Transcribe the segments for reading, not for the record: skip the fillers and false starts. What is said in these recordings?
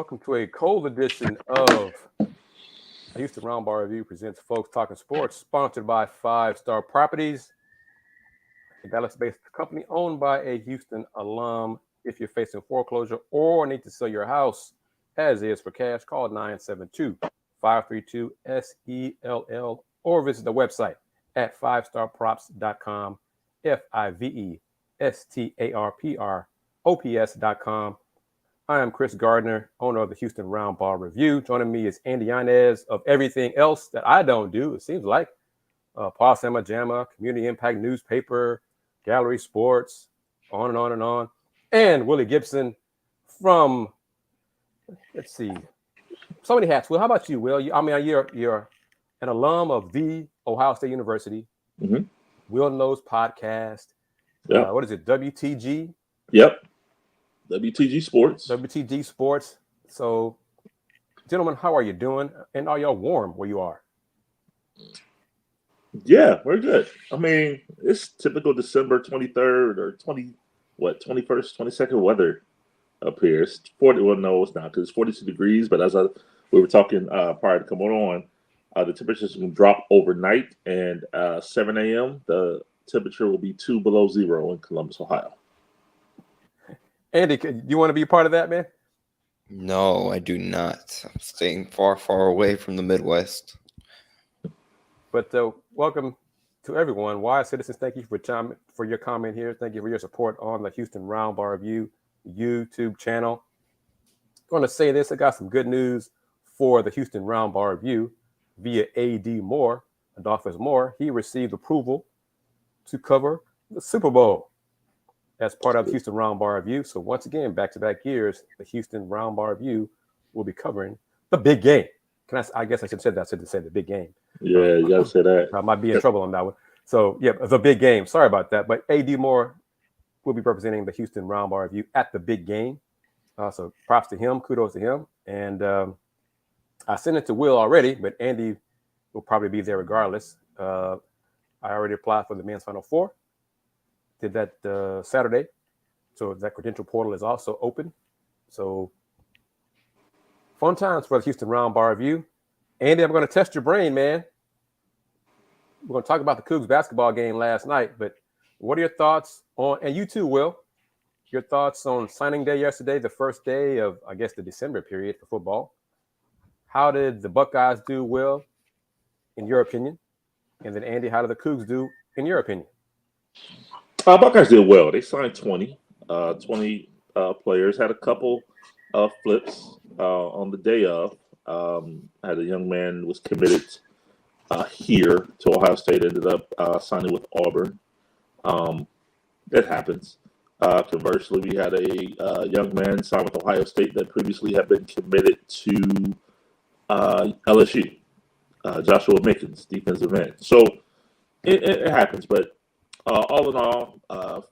welcome to a cold edition of Houston Roundball Review presents Folks Talkin Sports, sponsored by 5 Star Properties, a Dallas-based company owned by a Houston alum. If you're facing foreclosure or need to sell your house, as is for cash, call 972-532-SELL or visit the website at 5starprops.com, FIVESTARPROPS.com. I am Kris Gardner, owner of the Houston Roundball Review. Joining me is Andy Yanez of everything else that I don't do, it seems like. Pawd, Slama, Jama, Community Impact Newspaper, Gallery Sports, on and on and on. And Willy Gibson from, let's see, so many hats. Will, how about you, Will? You're an alum of the Ohio State University. Mm-hmm. Will Knows Podcast. Yeah. What is it, WTG? Yep. WTG Sports. WTG Sports. So, gentlemen, how are you doing? And are y'all warm where you are? Yeah, we're good. I mean, it's typical December 23rd or 21st, 22nd weather up here. It's 40. Well, no, it's not because it's 42 degrees. But as we were talking prior to coming on, the temperatures can drop overnight, and 7 a.m. the temperature will be 2 below zero in Columbus, Ohio. Andy, you want to be a part of that, man? No, I do not. I'm staying far, far away from the Midwest. But welcome to everyone. Wise citizens, thank you for your comment here. Thank you for your support on the Houston Roundball Review YouTube channel. I'm going to say this. I got some good news for the Houston Roundball Review via A.D. Moore, Adolphus Moore. He received approval to cover the Super Bowl as part of the Houston Roundball Review. So once again, back-to-back years, the Houston Roundball Review will be covering the big game. I guess I should have said that. I should say the big game. Yeah, you got to say that. I might be in trouble on that one. So, yeah, the big game. Sorry about that. But A.D. Moore will be representing the Houston Roundball Review at the big game. So props to him. Kudos to him. And I sent it to Will already, but Andy will probably be there regardless. I already applied for the men's Final Four. Did that Saturday. So that credential portal is also open. So fun times for the Houston Roundball Review. Andy, I'm going to test your brain, man. We're going to talk about the Cougs basketball game last night, but what are your thoughts on, and you too, Will, your thoughts on signing day yesterday, the first day of, I guess, the December period for football. How did the Buckeyes do, Will, in your opinion? And then, Andy, how did the Cougs do, in your opinion? Buckeyes did well. They signed 20 players, had a couple flips on the day of. Had a young man who was committed here to Ohio State, ended up signing with Auburn. That happens. Conversely, we had a young man sign with Ohio State that previously had been committed to LSU, Joshua Mickens, defensive end. So it happens, but all in all,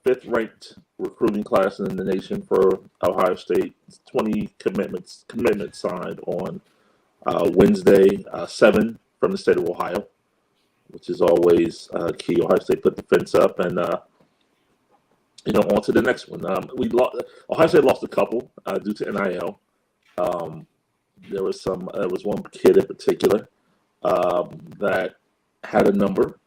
5th-ranked recruiting class in the nation for Ohio State. 20 commitments signed on Wednesday, 7 from the state of Ohio, which is always key. Ohio State put the fence up, and on to the next one. Ohio State lost a couple due to NIL. There was one kid in particular that had a number,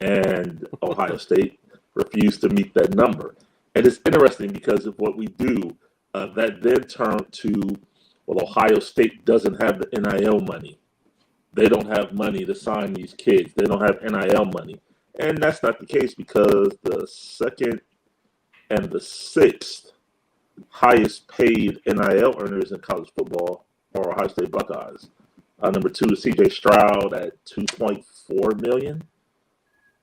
and Ohio State refused to meet that number. And it's interesting because of what we do, that then turned to, well, Ohio State doesn't have the NIL money. They don't have money to sign these kids. They don't have NIL money. And that's not the case because the 2nd and the 6th highest paid NIL earners in college football are Ohio State Buckeyes. Number 2 is C.J. Stroud at $2.4 million.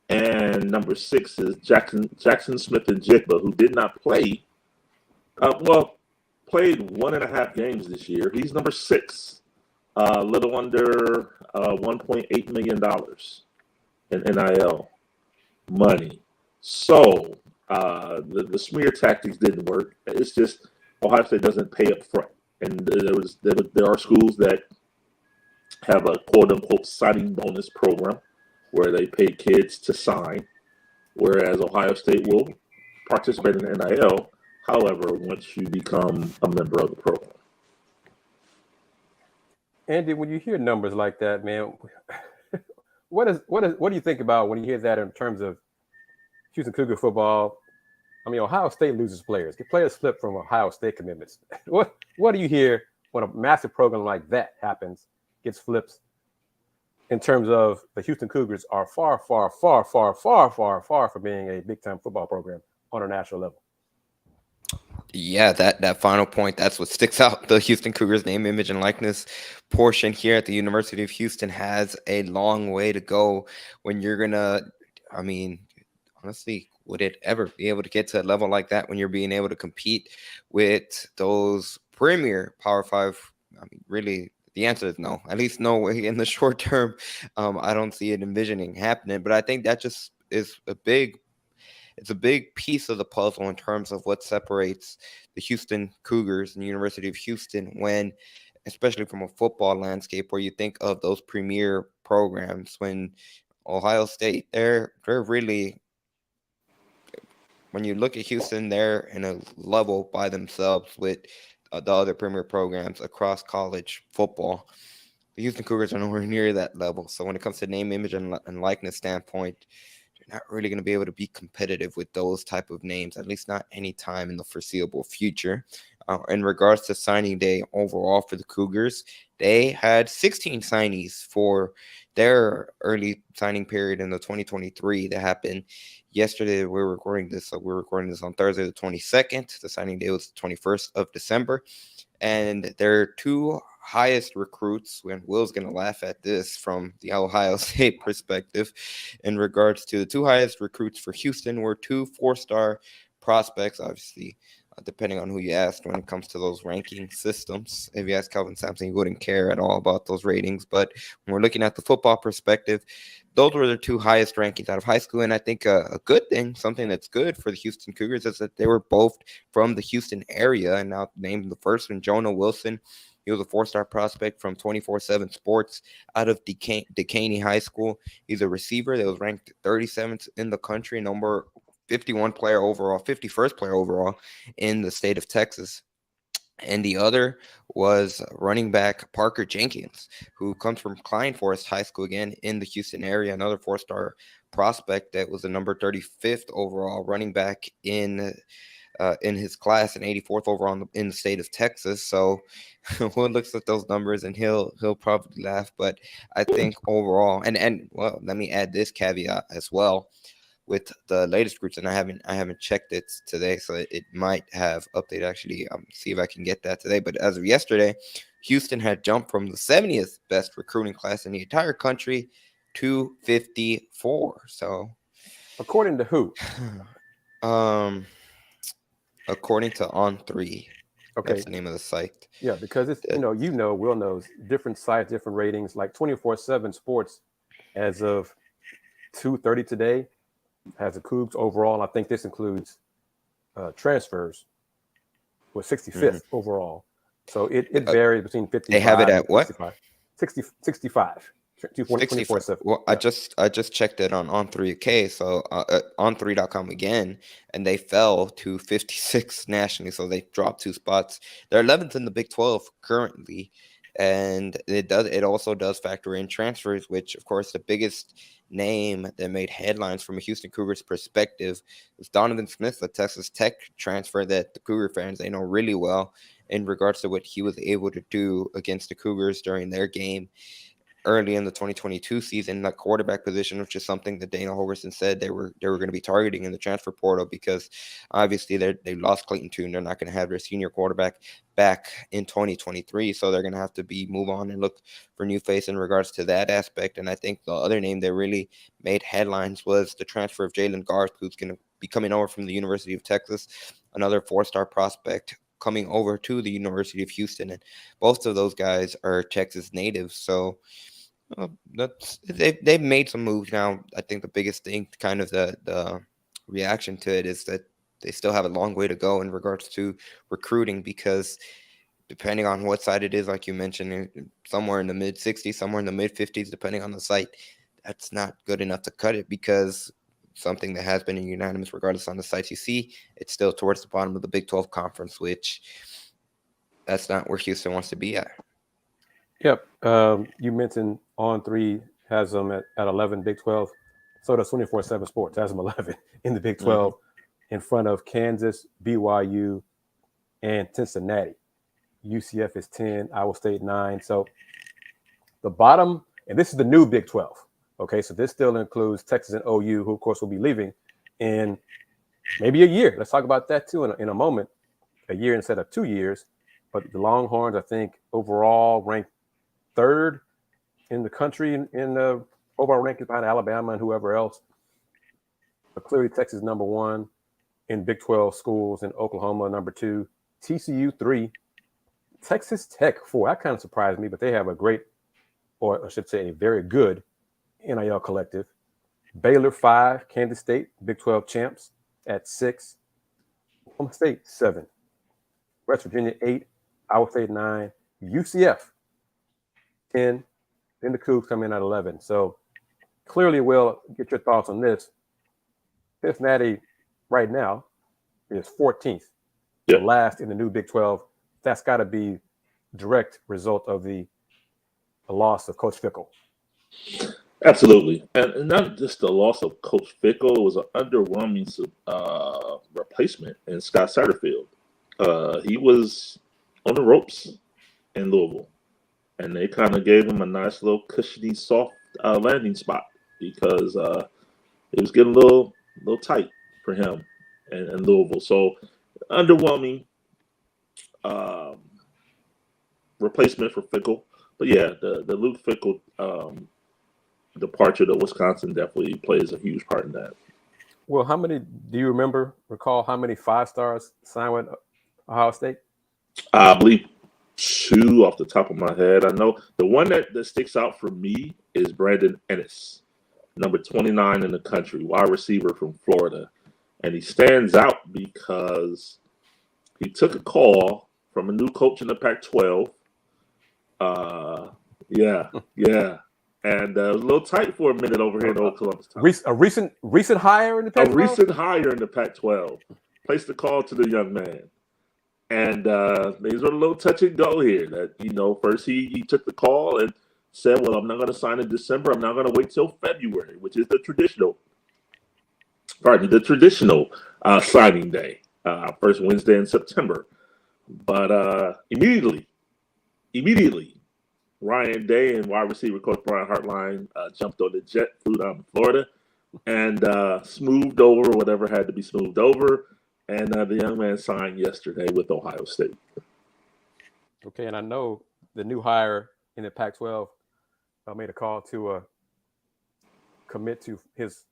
And number 6 is Jackson Smith and Jigba, who did not play. Played 1.5 games this year. He's number 6, a little under $1.8 million in NIL money. So the smear tactics didn't work. It's just Ohio State doesn't pay up front, and there are schools that have a quote unquote signing bonus program where they pay kids to sign, whereas Ohio State will participate in NIL. However, once you become a member of the program. Andy, when you hear numbers like that, man, what do you think about when you hear that in terms of Houston Cougar football? I mean, Ohio State loses players. Get players flip from Ohio State commitments. What do you hear when a massive program like that happens, gets flips, in terms of the Houston Cougars are far from being a big-time football program on a national level? Yeah, that final point, that's what sticks out. The Houston Cougars name, image, and likeness portion here at the University of Houston has a long way to go when you're gonna, I mean, honestly, would it ever be able to get to a level like that when you're being able to compete with those premier Power Five? I mean, really, the answer is no. At least no way in the short term. I don't see it envisioning happening, but I think that just is it's a big piece of the puzzle in terms of what separates the Houston Cougars and the University of Houston when, especially from a football landscape, where you think of those premier programs. When Ohio State, they're really, when you look at Houston, they're in a level by themselves with the other premier programs across college football. The Houston Cougars are nowhere near that level. So when it comes to name, image, and likeness standpoint, you're not really going to be able to be competitive with those type of names, at least not anytime in the foreseeable future. In regards to signing day overall for the Cougars, they had 16 signees for their early signing period in the 2023 that happened yesterday. We're recording this on Thursday the 22nd. The signing day was the 21st of December. And their two highest recruits, and Will's going to laugh at this from the Ohio State perspective, in regards to the two highest recruits for Houston were two four-star prospects, obviously, depending on who you asked when it comes to those ranking systems. If you ask Calvin Sampson, he wouldn't care at all about those ratings. But when we're looking at the football perspective, those were the two highest rankings out of high school. And I think a good thing, something that's good for the Houston Cougars, is that they were both from the Houston area. And now named the first one, Jonah Wilson. He was a four-star prospect from 24/7 Sports out of Decaney High School. He's a receiver that was ranked 37th in the country, number 51 player overall, 51st player overall in the state of Texas. And the other was running back Parker Jenkins, who comes from Klein Forest High School, again in the Houston area, another four-star prospect that was the number 35th overall running back in his class and 84th overall in the state of Texas. So Will looks at those numbers and he'll probably laugh. But I think overall, and well, let me add this caveat as well. With the latest groups, and I haven't checked it today, so it might have updated. Actually, see if I can get that today. But as of yesterday, Houston had jumped from the 70th best recruiting class in the entire country to 54. So, according to who? According to On3. Okay, that's the name of the site. Yeah, because it's Will knows different sites, different ratings. Like 24/7 Sports, as of 2:30 today, has the Cougs overall. I think this includes transfers, was 65th overall. So it varies between 55. They have it at what? 65. 24/7. Well, yeah. I just checked it on 3K, so on 3.com again, and they fell to 56 nationally, so they dropped 2 spots. They're 11th in the Big 12 currently, and it also does factor in transfers, which of course the biggest name that made headlines from a Houston Cougars perspective is Donovan Smith, the Texas Tech transfer that the Cougar fans, they know really well in regards to what he was able to do against the Cougars during their game early in the 2022 season, the quarterback position, which is something that Dana Holgorsen said they were going to be targeting in the transfer portal, because obviously they lost Clayton Tune. They're not going to have their senior quarterback back in 2023, so they're going to have to move on and look for new face in regards to that aspect. And I think the other name that really made headlines was the transfer of Jalen Garth, who's going to be coming over from the University of Texas, another 4-star prospect coming over to the University of Houston, and both of those guys are Texas natives. So they've made some moves now. I think the biggest thing, kind of the reaction to it, is that they still have a long way to go in regards to recruiting, because depending on what side it is, like you mentioned, somewhere in the mid 60s, somewhere in the mid 50s, depending on the site, that's not good enough to cut it, because something that has been unanimous, regardless on the sites you see, it's still towards the bottom of the Big 12 conference, which that's not where Houston wants to be at. Yep. You mentioned On3 has them at 11, Big 12. So does 24/7 Sports has them 11 in the Big 12 in front of Kansas, BYU, and Cincinnati. UCF is 10, Iowa State 9. So the bottom, and this is the new Big 12. Okay, so this still includes Texas and OU, who of course will be leaving in maybe a year. Let's talk about that too in a moment. A year instead of 2 years. But the Longhorns, I think, overall ranked third in the country in the overall rankings behind Alabama and whoever else. But clearly Texas number 1 in Big 12 schools, and Oklahoma number 2, TCU 3, Texas Tech 4. That kind of surprised me, but they have a great, or I should say a very good NIL collective. Baylor 5, Kansas State, Big 12 champs at 6, Oklahoma State 7, West Virginia 8, Iowa State 9, UCF 10, then the Cougs come in at 11. So clearly, Will, get your thoughts on this. Cincinnati right now is 14th, the last in the new Big 12. That's got to be direct result of the loss of Coach Fickell. Absolutely. And not just the loss of Coach Fickell, it was an underwhelming replacement in Scott Satterfield. He was on the ropes in Louisville, and they kind of gave him a nice little cushiony, soft landing spot because it was getting a little tight for him in Louisville. So underwhelming replacement for Fickell. But yeah, the Luke Fickell departure to Wisconsin definitely plays a huge part in that. Well, do you recall how many 5-stars signed with Ohio State? I believe 2 off the top of my head. I know the one that sticks out for me is Brandon Ennis, number 29 in the country, wide receiver from Florida. And he stands out because he took a call from a new coach in the Pac-12. And it was a little tight for a minute over here in Old Columbus. A recent hire in the Pac-12? A recent hire in the Pac-12. Placed the call to the young man. And things were a little touch and go here. That, first he took the call and said, well, I'm not going to sign in December. I'm not going to wait till February, which is the traditional signing day, first Wednesday in September. But immediately, Ryan Day and wide receiver coach Brian Hartline jumped on the jet, flew down to Florida, and smoothed over whatever had to be smoothed over. And the young man signed yesterday with Ohio State. Okay, and I know the new hire in the Pac-12 made a call to commit to his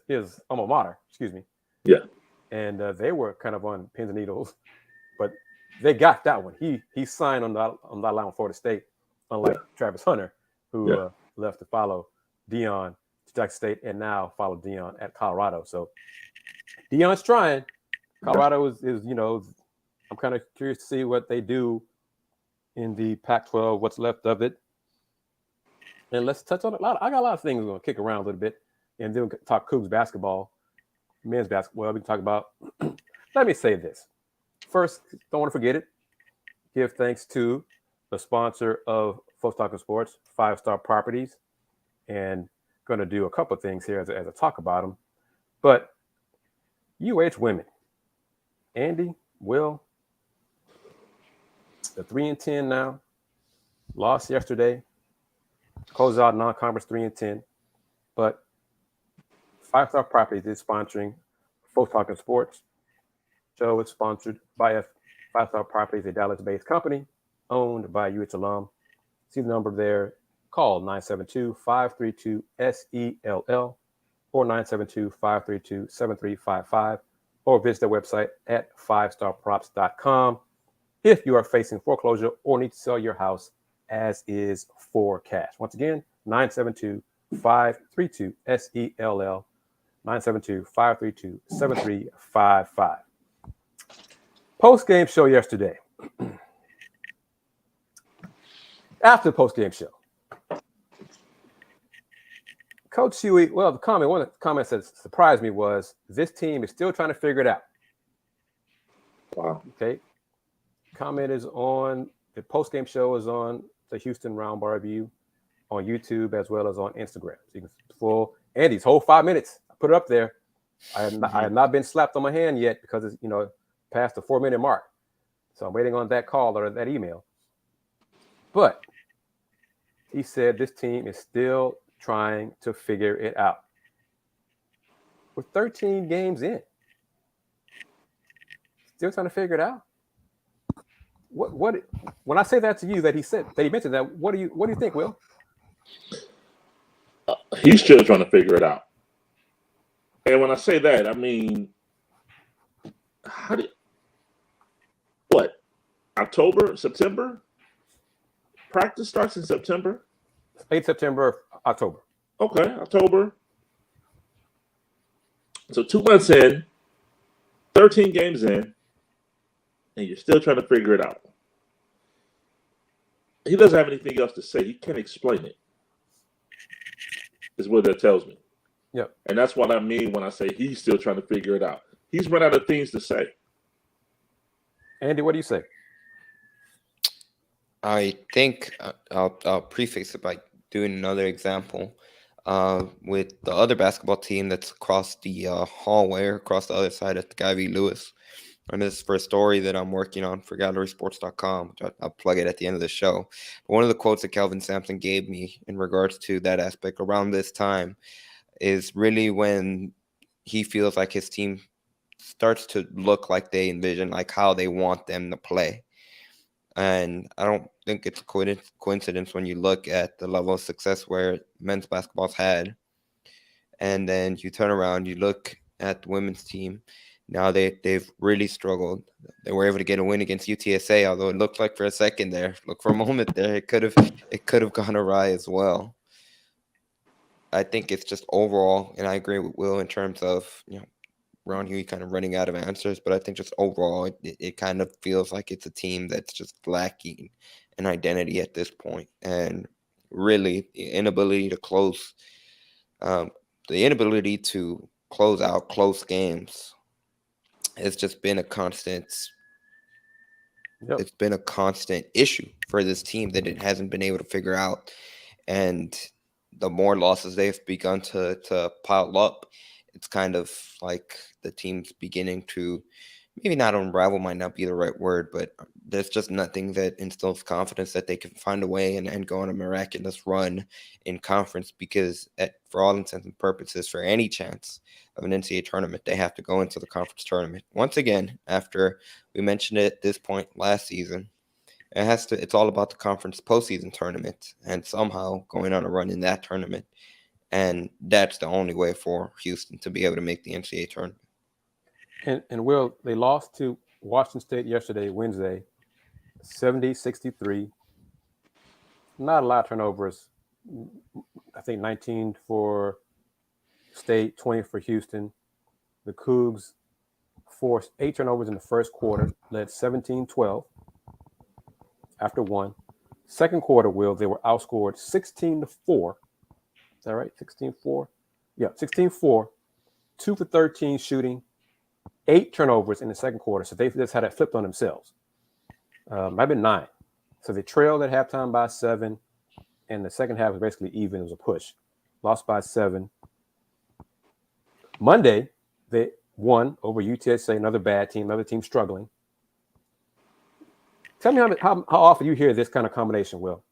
his alma mater, excuse me. Yeah. And they were kind of on pins and needles, but they got that one. He signed on that line with Florida State, unlike Travis Hunter, who left to follow Deion to Texas State and now followed Deion at Colorado. So Deion's trying. Colorado is I'm kind of curious to see what they do in the Pac-12, what's left of it. And let's touch on I got a lot of things we're going to kick around a little bit, and then we'll talk Cougs basketball, men's basketball. We can talk about. Let me say this. First, don't want to forget it. Give thanks to the sponsor of Folks Talkin Sports, 5-Star Properties, and going to do a couple of things here as I talk about them. But UH women, Andy, Will, they're 3-10 now. Lost yesterday. Closed out non-conference 3-10. But 5-Star Properties is sponsoring Folks Talkin Sports. Show is sponsored by 5-Star Properties, a Dallas-based company owned by UH alum. See the number there. Call 972-532-SELL or 972-532-7355 or visit their website at 5starprops.com if you are facing foreclosure or need to sell your house as is for cash. Once again, 972-532-SELL, 972-532-7355. Post-game show yesterday. After the post-game show, Coach Huey, one of the comments that surprised me was this team is still trying to figure it out. Wow. Okay. Comment is on, the post-game show is on the Houston Roundball review on YouTube as well as on Instagram. So you can full Andy's whole 5 minutes. I put it up there. I have not been slapped on my hand yet because it's past the 4-minute mark. So I'm waiting on that call or that email. But he said this team is still trying to figure it out. We're 13 games in. Still trying to figure it out. What when I say that to you, that he mentioned that, what do you think, Will? He's still trying to figure it out. And when I say that, I mean, October, September? Practice starts in September? Late September, October. Okay, October. So 2 months in, 13 games in, and you're still trying to figure it out. He doesn't have anything else to say. He can't explain it, is what that tells me. Yep. And that's what I mean when I say he's still trying to figure it out. He's run out of things to say. Andy, what do you say? I think I'll prefix it by doing another example with the other basketball team that's across the hallway or across the other side at the Guy V. Lewis. And this is for a story that I'm working on for gallerysports.com. I'll plug it at the end of the show. But one of the quotes that Kelvin Sampson gave me in regards to that aspect around this time is really when he feels like his team starts to look like they envision, like how they want them to play. And I don't think it's a coincidence when you look at the level of success where men's basketball's had. And then you turn around, you look at the women's team. Now they've really struggled. They were able to get a win against UTSA, although it looked like for a second there, for a moment there, it could have gone awry as well. I think it's just overall, and I agree with Will in terms of, Ron Huey kind of running out of answers, but I think just overall, it kind of feels like it's a team that's just lacking an identity at this point, and really the inability to close out close games. It's just been a constant. Yep. It's been a constant issue for this team that it hasn't been able to figure out, and the more losses they've begun to pile up, it's kind of like the team's beginning to, maybe not unravel might not be the right word, but there's just nothing that instills confidence that they can find a way and go on a miraculous run in conference, because for all intents and purposes, for any chance of an NCAA tournament, they have to go into the conference tournament. Once again, after we mentioned it at this point last season, it's all about the conference postseason tournament and somehow going on a run in that tournament. And that's the only way for Houston to be able to make the NCAA tournament. And Will, they lost to Washington State yesterday, Wednesday, 70-63. Not a lot of turnovers. I think 19 for State, 20 for Houston. The Cougs forced 8 turnovers in the first quarter, led 17-12 after one. Second quarter, Will, they were outscored 16-4. Is that right? 16-4? Yeah, 16-4. 2 for 13 shooting, 8 turnovers in the second quarter. So they just had it flipped on themselves. Might have been 9. So they trailed at halftime by 7, and the second half was basically even. It was a push. Lost by 7. Monday, they won over UTSA, another bad team, another team struggling. Tell me how often you hear this kind of combination, Will.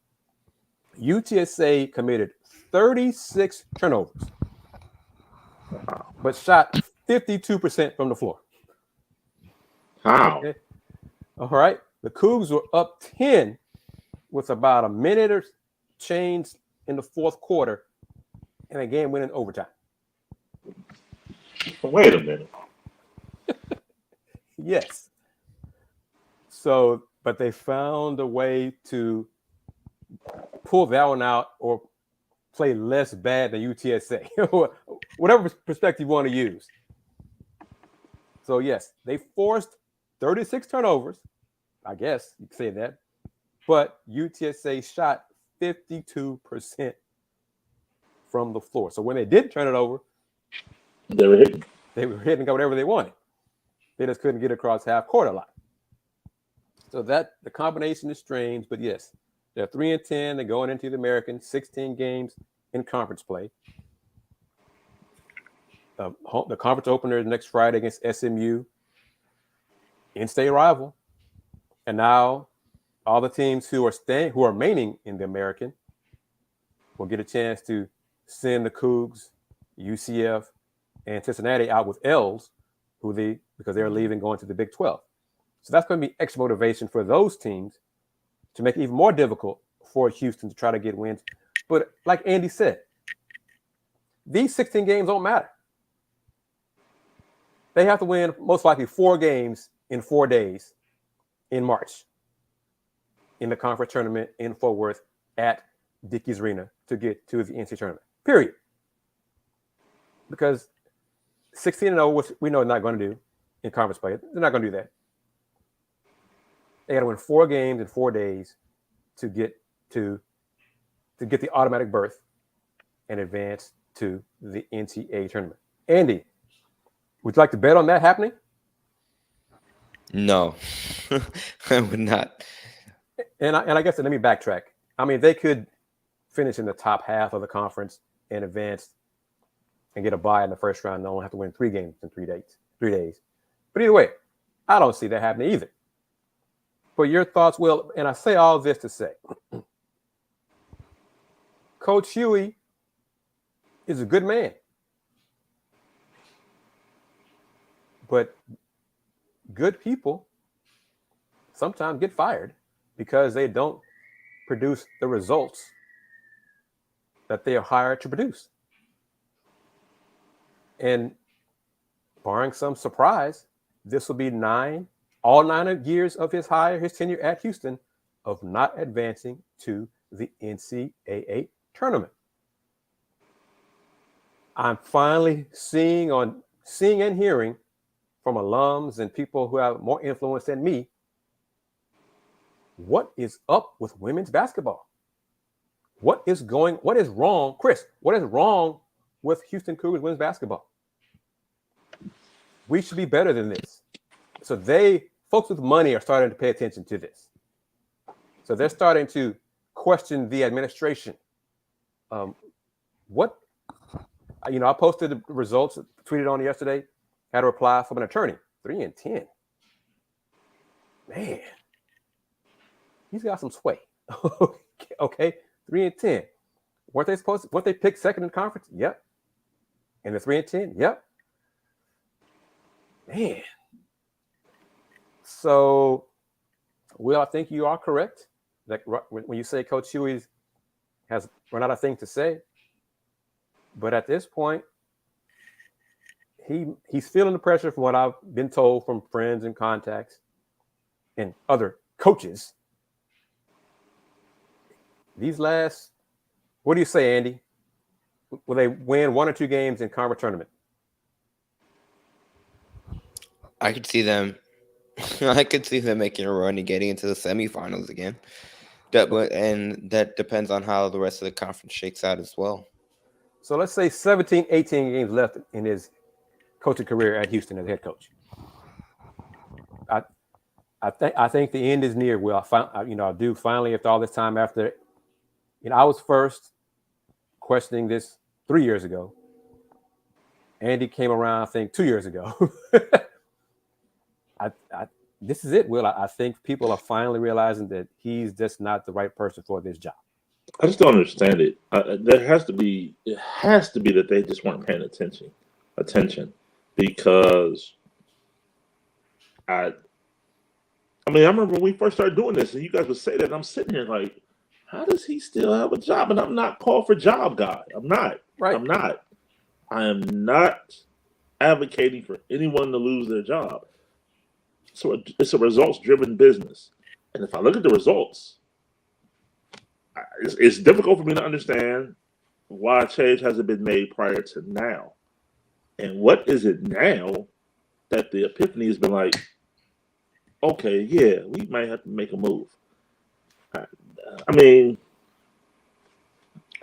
UTSA committed 36 turnovers, but shot 52% from the floor. How? Okay. All right. The Cougs were up 10 with about a minute or change in the fourth quarter, and the game went in overtime. Wait a minute. Yes. So, but they found a way to pull that one out or play less bad than UTSA, whatever perspective you want to use. So, yes, they forced 36 turnovers. I guess you could say that. But UTSA shot 52% from the floor. So when they did turn it over, they were hitting. They were hitting whatever they wanted. They just couldn't get across half court a lot. So that the combination is strange, but yes, They're 3-10. They're going into the American, 16 games in conference play. The conference opener is next Friday against SMU, in-state rival. And now all the teams who are remaining in the American will get a chance to send the Cougs, UCF, and Cincinnati out with L's, because they're leaving, going to the Big 12. So that's going to be extra motivation for those teams to make it even more difficult for Houston to try to get wins. But like Andy said, these 16 games don't matter. They have to win most likely 4 games in 4 days in March in the conference tournament in Fort Worth at Dickies Arena to get to the NCAA tournament, period. Because 16-0, which we know they're not going to do in conference play, they're not going to do that. They got to win 4 games in 4 days to get the automatic berth and advance to the NCAA tournament. Andy, would you like to bet on that happening? No, I would not. And I guess let me backtrack. I mean, they could finish in the top half of the conference and advance and get a bye in the first round. They don't have to win 3 games in 3 days. But either way, I don't see that happening either. But your thoughts, Will, and I say all this to say, Coach Huey is a good man. But good people sometimes get fired because they don't produce the results that they are hired to produce. And barring some surprise, this will be all 9 years of his tenure at Houston of not advancing to the NCAA tournament. I'm finally seeing and hearing from alums and people who have more influence than me, what is up with women's basketball? What is wrong, Kris? What is wrong with Houston Cougars women's basketball? We should be better than this. So folks with money are starting to pay attention to this. So they're starting to question the administration. I posted the results, tweeted on yesterday, had a reply from an attorney, 3-10. Man, he's got some sway. Okay, 3-10. Weren't they picked second in the conference? Yep. And the 3-10? Yep. Man. So, Will, I think you are correct. That when you say Coach Huey has run out of things to say, but at this point, he's feeling the pressure from what I've been told from friends and contacts and other coaches. What do you say, Andy? Will they win 1 or 2 games in conference tournament? I could see them making a run and getting into the semifinals again. And that depends on how the rest of the conference shakes out as well. So let's say 17, 18 games left in his coaching career at Houston as head coach. I think the end is near. Will, I do finally, after all this time, after I was first questioning this 3 years ago. Andy came around, I think, 2 years ago. This is it, Will. I think people are finally realizing that he's just not the right person for this job. I just don't understand it. It has to be that they just weren't paying attention, because I remember when we first started doing this, and you guys would say that, and I'm sitting here like, how does he still have a job? And I'm not called for job guy. I'm not. Right. I'm not. I am not advocating for anyone to lose their job. So it's a results-driven business. And if I look at the results, it's difficult for me to understand why a change hasn't been made prior to now. And what is it now that the epiphany has been like, okay, yeah, we might have to make a move.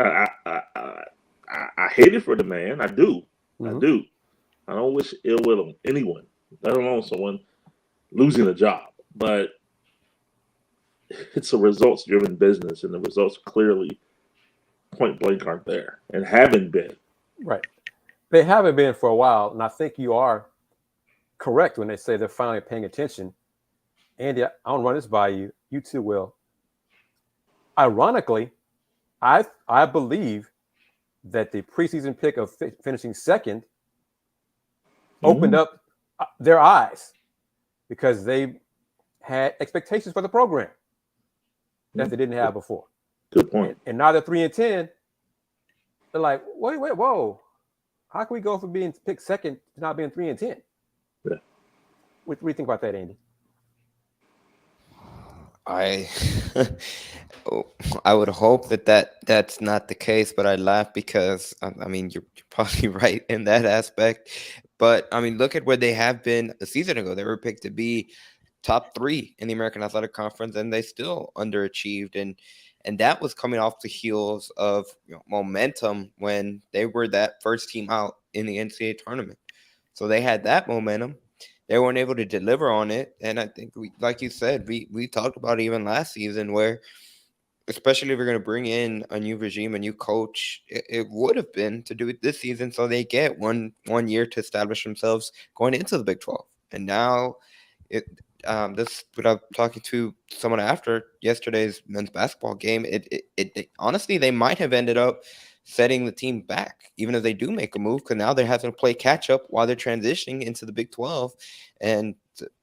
I hate it for the man. I do. Mm-hmm. I do. I don't wish ill will on anyone, let alone someone losing a job. But it's a results-driven business, and the results clearly point blank aren't there and haven't been. Right. They haven't been for a while, and I think you are correct when they say they're finally paying attention. Andy, I want to run this by you. You too will. Ironically, I believe that the preseason pick of finishing second opened up their eyes because they had expectations for the program that they didn't have before. Good point. And now they're 3-10. They're like, wait, whoa. How can we go from being picked second to not being 3-10? Yeah. What do you think about that, Andy? I would hope that's not the case, but I laugh because I mean you're probably right in that aspect. But I mean, look at where they have been a season ago. They were picked to be top 3 in the American Athletic Conference, and they still underachieved. And that was coming off the heels of momentum when they were that first team out in the NCAA tournament. So they had that momentum. They weren't able to deliver on it. And I think, like you said, we talked about it even last season where, especially if you're going to bring in a new regime, a new coach, it would have been to do it this season so they get one year to establish themselves going into the Big 12. And now this, without talking to someone after yesterday's men's basketball game, it honestly, they might have ended up setting the team back, even if they do make a move, because now they're having to play catch up while they're transitioning into the Big 12. And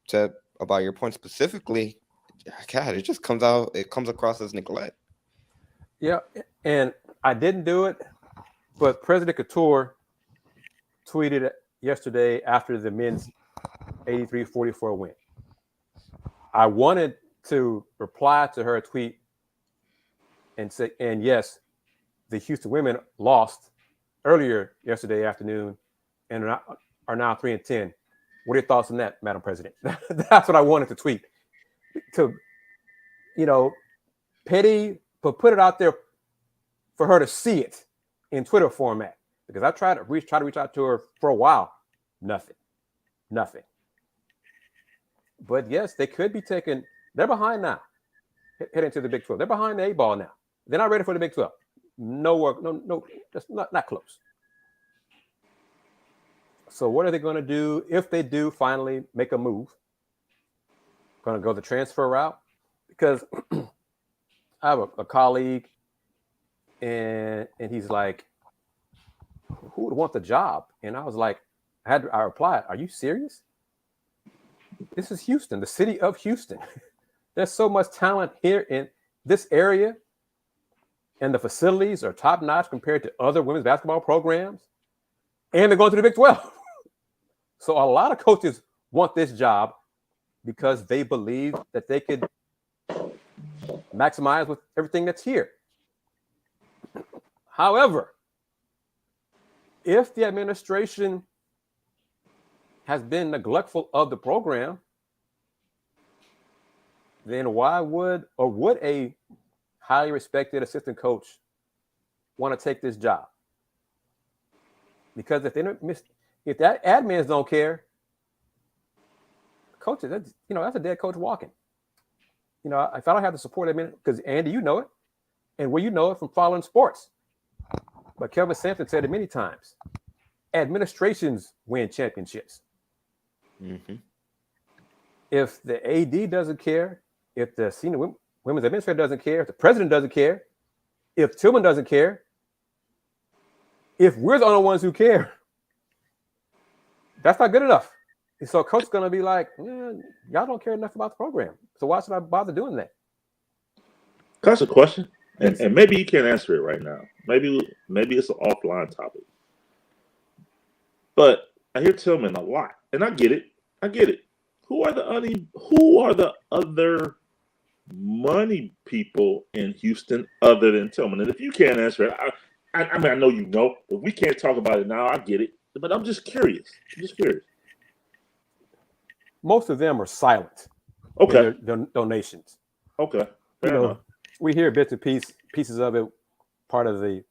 to about your point specifically, God, it just comes across as neglect. Yeah, and I didn't do it, but President Couture tweeted yesterday after the men's 83-44 win. I wanted to reply to her tweet and say, and yes, the Houston women lost earlier yesterday afternoon and are now 3-10. What are your thoughts on that, Madam President? That's what I wanted to tweet. To, petty, but put it out there for her to see it in Twitter format. Because I tried to reach out to her for a while. Nothing. But yes, they could be taking. They're behind now, heading to the Big 12. They're behind the 8 ball now. They're not ready for the Big 12. No work, no, just not close. So what are they going to do if they do finally make a move? Going to go the transfer route? Because I have a colleague, and he's like, "Who would want the job?" And I was like, I replied, "Are you serious? This is Houston, the city of Houston. There's so much talent here in this area, and the facilities are top notch compared to other women's basketball programs, and they're going to the Big 12." So a lot of coaches want this job because they believe that they could maximize with everything that's here. However, if the administration has been neglectful of the program, then why would a highly respected assistant coach want to take this job? Because if that admins don't care, coaches, that's a dead coach walking. If I don't have the support admin, because Andy, you know it, and you know it from following sports. But Kelvin Sampson said it many times. Administrations win championships. Mm-hmm. If the AD doesn't care, if the senior women's administrator doesn't care, if the president doesn't care, if Tillman doesn't care, if we're the only ones who care, that's not good enough. And so coach is going to be like, y'all don't care enough about the program. So why should I bother doing that? That's a question. And maybe you can't answer it right now. Maybe it's an offline topic. But I hear Tillman a lot, and I get it. Who are the other money people in Houston other than Tillman? And if you can't answer it, I mean, I know you know. If we can't talk about it now, I get it. But I'm just curious. Most of them are silent. Okay. Their donations. Okay. Fair enough. We hear bits and pieces of it, part of the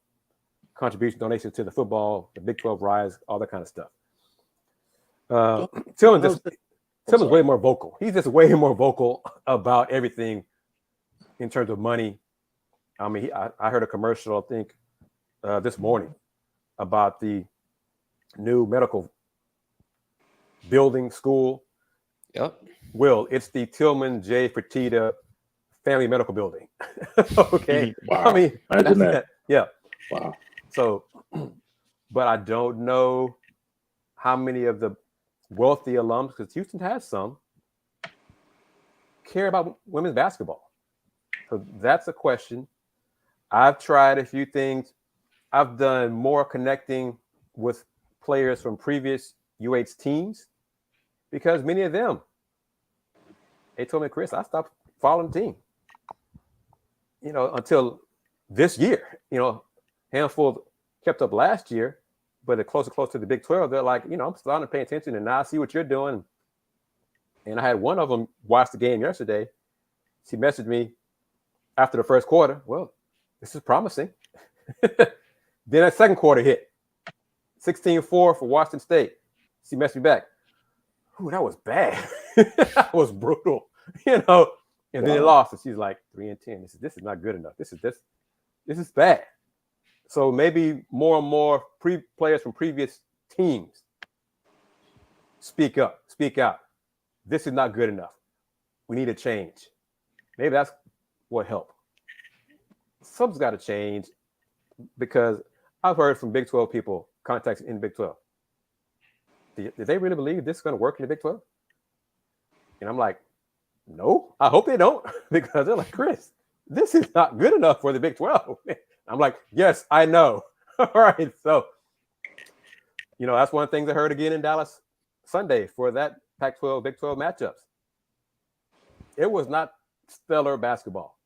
contribution donations to the football, the Big 12 rise, all that kind of stuff. Tillman's way more vocal. He's just way more vocal about everything in terms of money. I mean, I heard a commercial, I think, this morning about the new medical building school. Yep. Will, it's the Tillman J. Fertitta Family Medical Building. Okay. Wow. I mean, Imagine that. Yeah. Wow. So, but I don't know how many of the wealthy alums, because Houston has some, care about women's basketball. So that's a question. I've tried a few things. I've done more connecting with players from previous UH teams because many of them, they told me, Kris, I stopped following the team, until this year. Handful kept up last year, but close to the Big 12, they're like, I'm starting to pay attention, and now I see what you're doing. And I had one of them watch the game yesterday. She messaged me after the first quarter. Well, this is promising. Then that second quarter hit. 16-4 for Washington State. She messaged me back. Ooh, that was bad. That was brutal. And then they lost. And she's like 3-10. This is not good enough. This is bad. So maybe more and more players from previous teams speak up, speak out. This is not good enough. We need a change. Maybe that's what helped. Something's got to change, because I've heard from Big 12 people contacting in Big 12. Did they really believe this is going to work in the Big 12? And I'm like, no, I hope they don't, because they're like, Kris, this is not good enough for the Big 12. I'm like, yes, I know. All right. So, that's one of the things I heard again in Dallas Sunday for that Pac-12, Big 12 matchups. It was not stellar basketball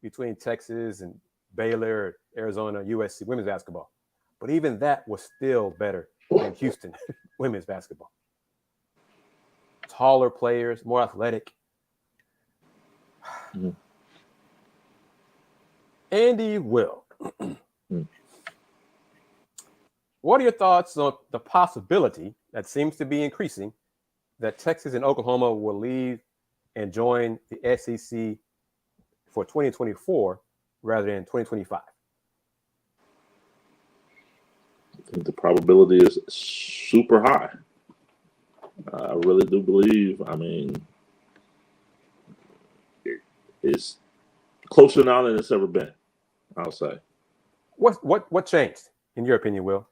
between Texas and Baylor, Arizona, USC women's basketball. But even that was still better than Houston women's basketball. Taller players, more athletic. Mm-hmm. Andy, Will, what are your thoughts on the possibility that seems to be increasing that Texas and Oklahoma will leave and join the SEC for 2024 rather than 2025? I think the probability is super high. I really do believe. I mean, it's closer now than it's ever been, I'll say. What changed, in your opinion, Will?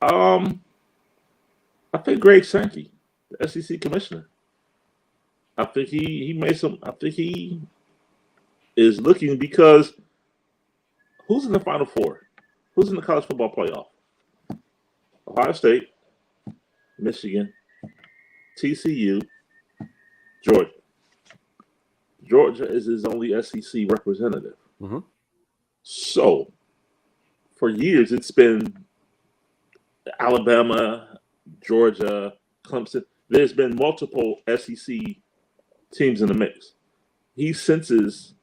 I think Greg Sankey, the SEC commissioner. I think he made some. I think he is looking, because who's in the Final Four? Who's in the college football playoff? Ohio State, Michigan, TCU, Georgia. Georgia is his only SEC representative. Mm-hmm. So, for years, it's been Alabama, Georgia, Clemson. There's been multiple SEC teams in the mix. He senses,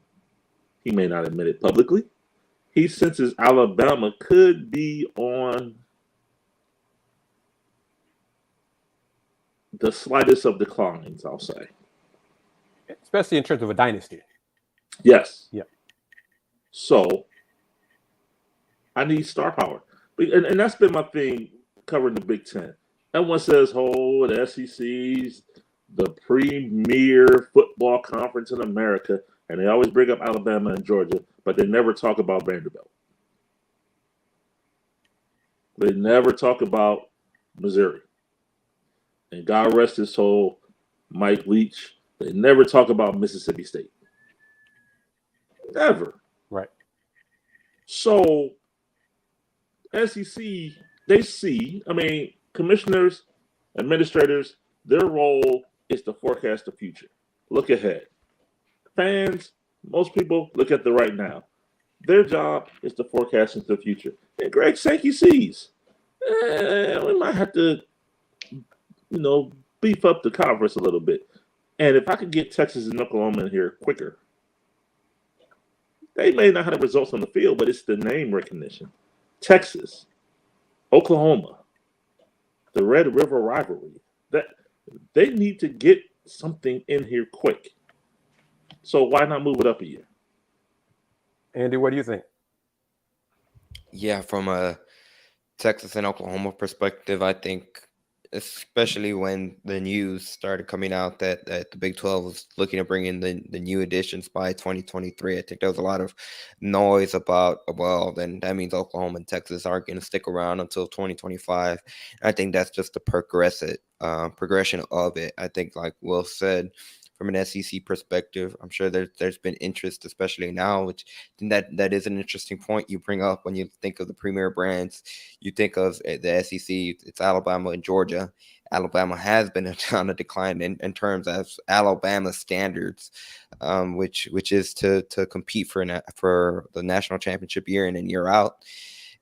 he may not admit it publicly, he senses Alabama could be on the slightest of declines, I'll say. Especially in terms of a dynasty. Yes. Yeah. So, I need star power. And that's been my thing covering the Big Ten. Everyone says, oh, the SEC's the premier football conference in America, and they always bring up Alabama and Georgia, but they never talk about Vanderbilt. They never talk about Missouri. And God rest his soul, Mike Leach. They never talk about Mississippi State. Never. Right. So, SEC, they see, commissioners, administrators, their role is to forecast the future. Look ahead. Fans, most people look at the right now. Their job is to forecast into the future. And Greg Sankey sees, we might have to, beef up the conference a little bit. And if I could get Texas and Oklahoma in here quicker, they may not have the results on the field, but it's the name recognition. Texas, Oklahoma, the Red River rivalry. That they need to get something in here quick. So why not move it up a year? Andy, what do you think? Yeah, from a Texas and Oklahoma perspective, I think, especially when the news started coming out that the Big 12 was looking to bring in the new additions by 2023, I think there was a lot of noise about, well, then that means Oklahoma and Texas aren't going to stick around until 2025. I think that's just the progression of it. I think, like Will said, from an SEC perspective, I'm sure there's been interest, especially now, which I think that is an interesting point you bring up when you think of the premier brands. You think of the SEC, it's Alabama and Georgia. Alabama has been on a decline in terms of Alabama standards, which is to compete for the national championship year in and year out.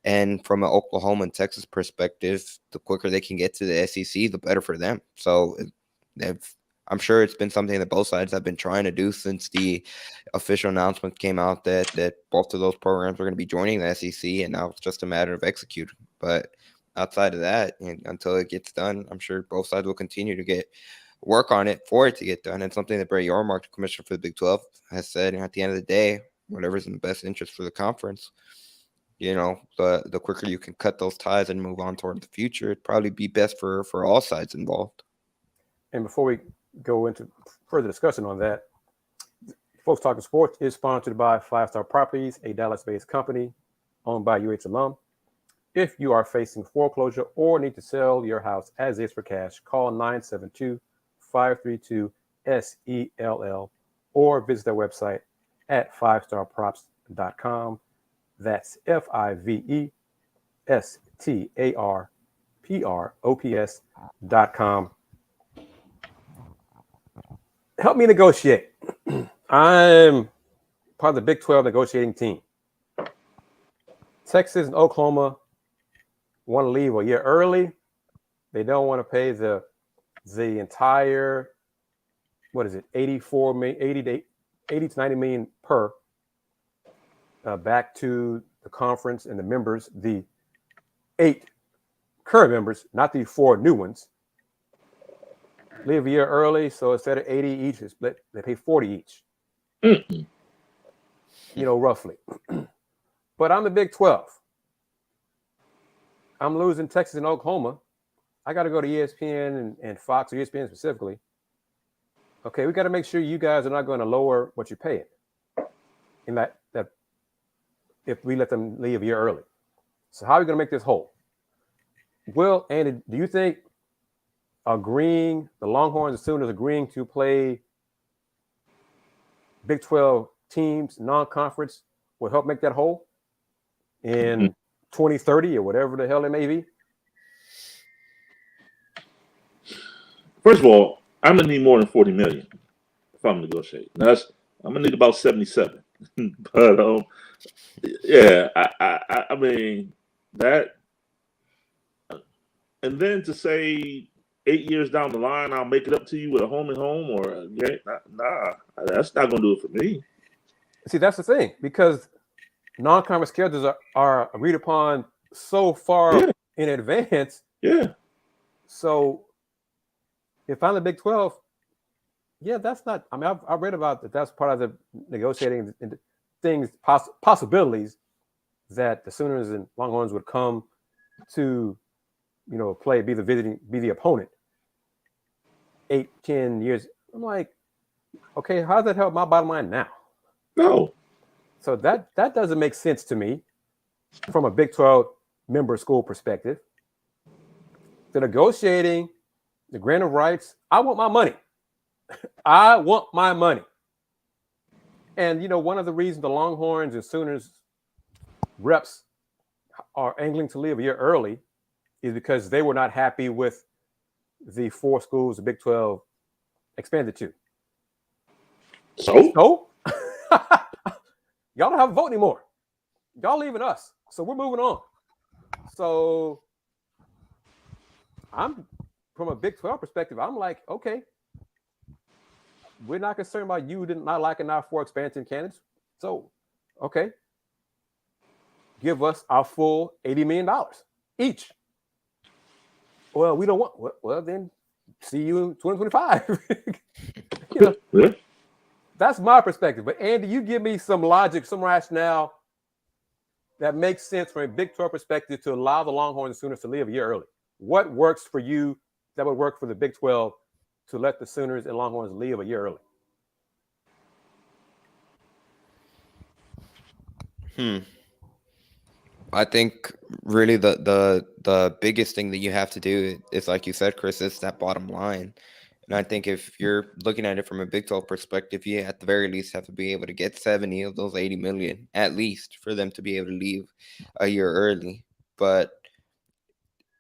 And from an Oklahoma and Texas perspective, the quicker they can get to the SEC, the better for them. So I'm sure it's been something that both sides have been trying to do since the official announcement came out that both of those programs are going to be joining the SEC, and now it's just a matter of executing. But outside of that, until it gets done, I'm sure both sides will continue to work on it for it to get done. And something that Brett Yormark, the commissioner for the Big 12, has said, and at the end of the day, whatever's in the best interest for the conference, the quicker you can cut those ties and move on toward the future, it'd probably be best for all sides involved. And before we go into further discussion on that, Folks Talkin Sports is sponsored by 5 Star Properties, a Dallas-based company owned by UH alum. If you are facing foreclosure or need to sell your house as is for cash, call 972-532-SELL or visit their website at 5starprops.com. That's FIVESTARPROPS.com. Help me negotiate. I'm part of the Big 12 negotiating team. Texas and Oklahoma want to leave a year early. They don't want to pay the entire, 80 to 90 million per back to the conference and the members, the 8 current members, not the 4 new ones. Leave a year early, so instead of 80 each, they pay 40 each. Roughly. But I'm the Big 12. I'm losing Texas and Oklahoma. I got to go to ESPN and Fox, or ESPN specifically. Okay, we got to make sure you guys are not going to lower what you're paying. In that if we let them leave a year early. So how are we going to make this whole? Will, Andy, do you think the Longhorns, as soon as agreeing to play Big 12 teams, non-conference, will help make that whole in 2030 or whatever the hell it may be? First of all, I'm gonna need more than 40 million if I'm negotiating. I'm gonna need about 77. But yeah, I mean that, and then to say 8 years down the line, I'll make it up to you with a home and home, or nah, that's not gonna do it for me. See, that's the thing, because non-conference schedules are agreed upon so far in advance. Yeah. So if I'm the Big 12, that's not. I mean, I've read about that. That's part of the negotiating things, possibilities that the Sooners and Longhorns would come to, play, be the opponent. 8-10 years. I'm like, okay, how does that help my bottom line now? No. So that doesn't make sense to me from a Big 12 member school perspective. The negotiating, the grant of rights, I want my money. I want my money. And, one of the reasons the Longhorns and Sooners reps are angling to leave a year early is because they were not happy with the 4 schools the Big 12 expanded to. So? Y'all don't have a vote anymore. Y'all leaving us. So we're moving on. So I'm, from a Big 12 perspective, I'm like, okay, we're not concerned about you not liking our 4 expansion candidates. So, okay, give us our full $80 million each. Well, we don't want. Well, then see you in 2025. That's my perspective. But Andy, you give me some logic, some rationale that makes sense from a Big 12 perspective to allow the Longhorns and Sooners to leave a year early. What works for you that would work for the Big 12 to let the Sooners and Longhorns leave a year early? I think really the biggest thing that you have to do is, like you said, Kris, is that bottom line. And I think if you're looking at it from a Big 12 perspective, you at the very least have to be able to get 70 of those 80 million at least for them to be able to leave a year early. But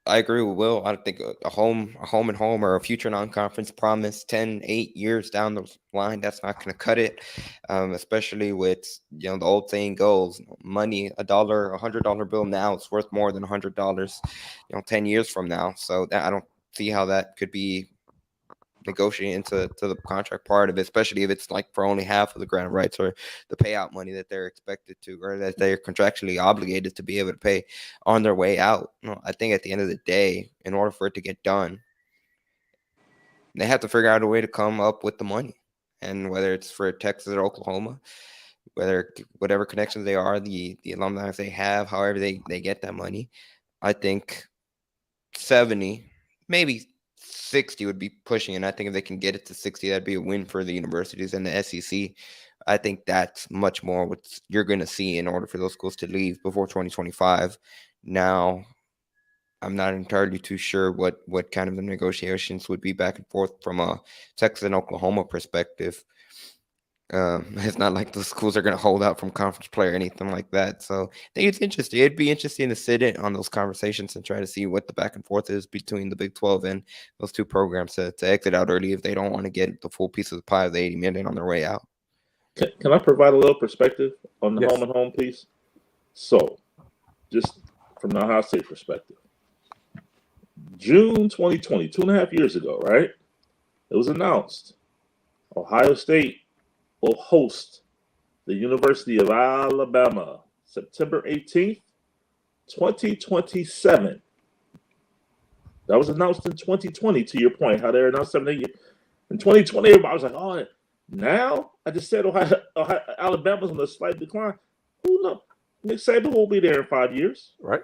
I agree with Will. I think a home and home or a future non-conference promise 8 years down the line, that's not going to cut it, especially with, the old saying goes, money, $100 bill now is worth more than $100, 10 years from now. So I don't see how that could be negotiating into the contract part of it, especially if it's like for only half of the grant rights or the payout money that they're expected to, or that they're contractually obligated to be able to pay on their way out. I think at the end of the day, in order for it to get done, they have to figure out a way to come up with the money. And whether it's for Texas or Oklahoma, whatever connections they are, the alumni they have, however they get that money, I think 70, maybe 60 would be pushing, and I think if they can get it to 60, that'd be a win for the universities and the SEC. I think that's much more what you're going to see in order for those schools to leave before 2025. Now, I'm not entirely too sure what kind of the negotiations would be back and forth from a Texas and Oklahoma perspective. It's not like the schools are going to hold out from conference play or anything like that. So I think it's interesting. It'd be interesting to sit in on those conversations and try to see what the back and forth is between the Big 12 and those two programs to exit out early if they don't want to get the full piece of the pie of the 80 million on their way out. Can I provide a little perspective on the Yes. home and home piece? So, just from the Ohio State perspective, June 2020, 2.5 years ago, right? It was announced Ohio State will host the University of Alabama September 18th, 2027. That was announced in 2020, to your point, how they announced 7 8 years. In 2020, everybody was like, oh, now? I just said Ohio, Alabama's on a slight decline. Who knows? Nick Saban won't be there in 5 years. Right.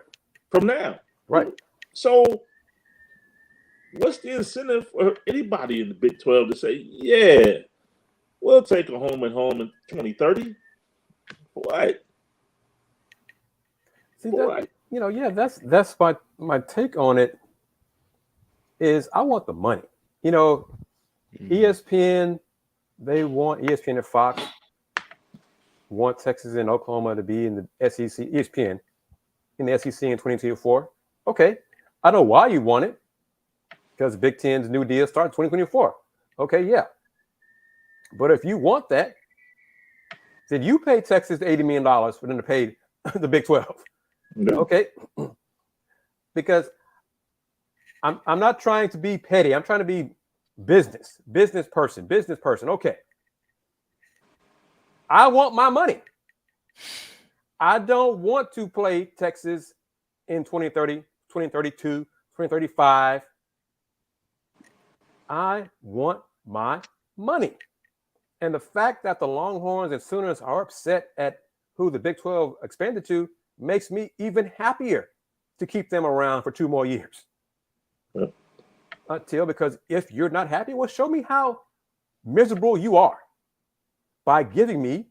From now. Right. So what's the incentive for anybody in the Big 12 to say, yeah, we'll take a home and home in 2030? What? See, that, that's my take on it is I want the money. ESPN, they want ESPN and Fox want Texas and Oklahoma to be in the SEC, ESPN in the SEC in 2024. Okay. I know why you want it, because Big Ten's new deal starts 2024. Okay, yeah. But if you want that, then you pay Texas $80 million for them to pay the Big 12. No. Okay. Because I'm not trying to be petty. I'm trying to be business person. Okay. I want my money. I don't want to play Texas in 2030, 2032, 2035. I want my money. And the fact that the Longhorns and Sooners are upset at who the Big 12 expanded to makes me even happier to keep them around for 2 more years. Yep. Because if you're not happy, well, show me how miserable you are by giving me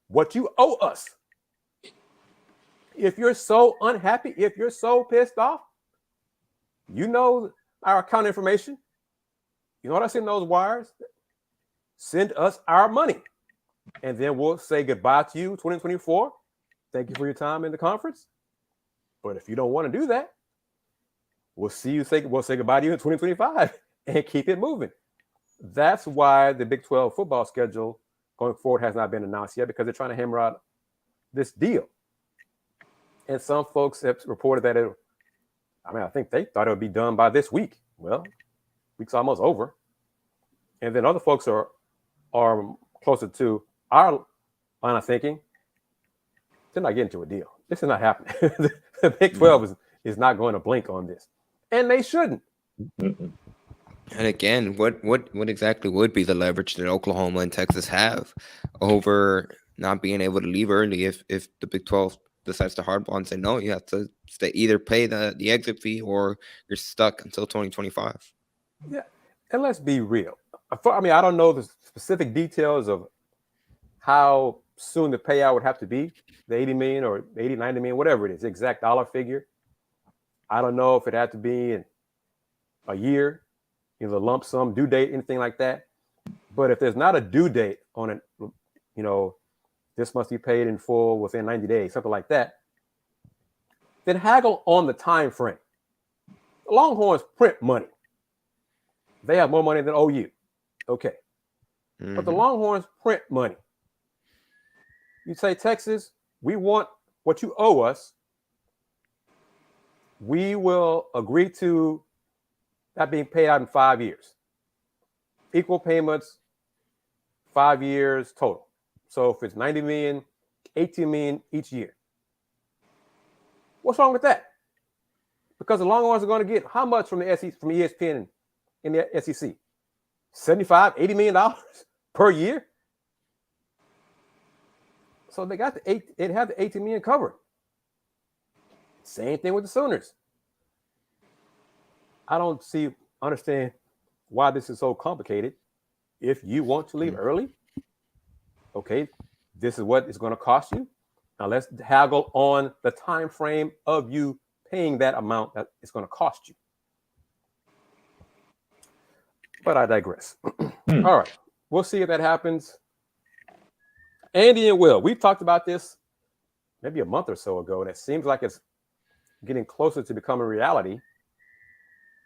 what you owe us. If you're so unhappy, if you're so pissed off, you know our account information. You know what I send those wires? Send us our money. And then we'll say goodbye to you 2024. Thank you for your time in the conference. But if you don't want to do that, we'll say goodbye to you in 2025 and keep it moving. That's why the Big 12 football schedule going forward has not been announced yet, because they're trying to hammer out this deal. And some folks have reported that I think they thought it would be done by this week. Well, week's almost over. And then other folks are closer to our line of thinking. They're not getting to a deal. This is not happening. The Big 12 is not going to blink on this. And they shouldn't. And again, what exactly would be the leverage that Oklahoma and Texas have over not being able to leave early if the Big 12 decides to hardball and say no, you have to stay, either pay the exit fee or you're stuck until 2025. Yeah, and let's be real. I mean, I don't know the specific details of how soon the payout would have to be, the 80 million or 80, 90 million, whatever it is, exact dollar figure. I don't know if it had to be in a year, you know, the lump sum, due date, anything like that. But if there's not a due date on it, you know, this must be paid in full within 90 days, something like that, then haggle on the time frame. The Longhorns print money. They have more money than OU. Okay. Mm-hmm. But the Longhorns print money. You say, Texas, we want what you owe us. We will agree to that being paid out in 5 years. Equal payments, 5 years total. So if it's 90 million, 18 million each year. What's wrong with that? Because the Longhorns are going to get how much from the SEC, from ESPN in the SEC? 75, 80 million dollars per year. So they got it had the 18 million covered. Same thing with the Sooners. I don't understand why this is so complicated. If you want to leave early, okay, this is what it's going to cost you. Now let's haggle on the time frame of you paying that amount that it's going to cost you. But I digress. All right, we'll see if that happens. Andy and Will, we've talked about this maybe a month or so ago, and it seems like it's getting closer to becoming reality.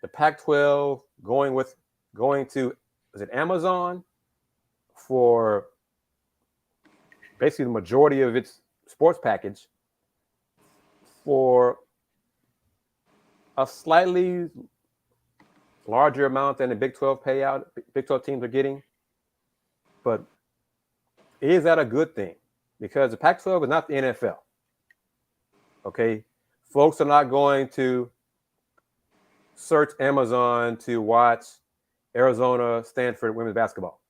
The Pac-12 going to, is it Amazon for basically the majority of its sports package for a slightly larger amount than the Big 12 payout Big 12 teams are getting. But is that a good thing? Because the Pac-12 is not the NFL. Okay? Folks are not going to search Amazon to watch Arizona, Stanford women's basketball.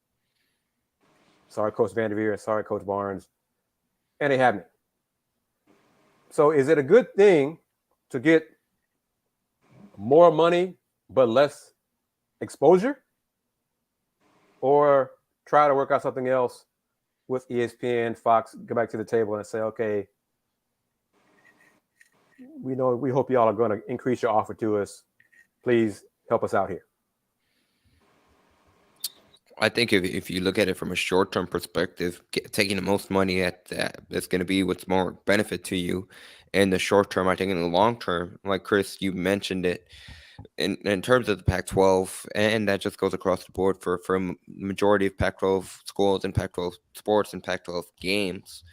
Sorry, Coach Vanderveer. Sorry, Coach Barnes. And they haven't. So is it a good thing to get more money but less exposure? Or try to work out something else with ESPN, Fox, go back to the table and say, okay, we hope y'all are going to increase your offer to us. Please help us out here. I think if you look at it from a short-term perspective, taking the most money at that's going to be what's more benefit to you in the short term. I think in the long term, like Kris, you mentioned it, in terms of the Pac-12, and that just goes across the board for a majority of Pac-12 schools and Pac-12 sports and Pac-12 games.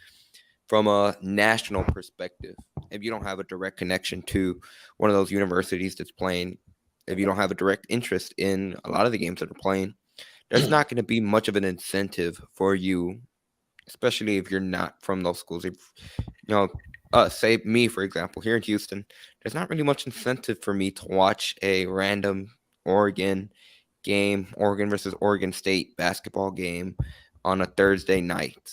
From a national perspective, if you don't have a direct connection to one of those universities that's playing, if you don't have a direct interest in a lot of the games that are playing, there's not going to be much of an incentive for you, especially if you're not from those schools. If, say me, for example, here in Houston, there's not really much incentive for me to watch a random Oregon game, Oregon versus Oregon State basketball game on a Thursday night,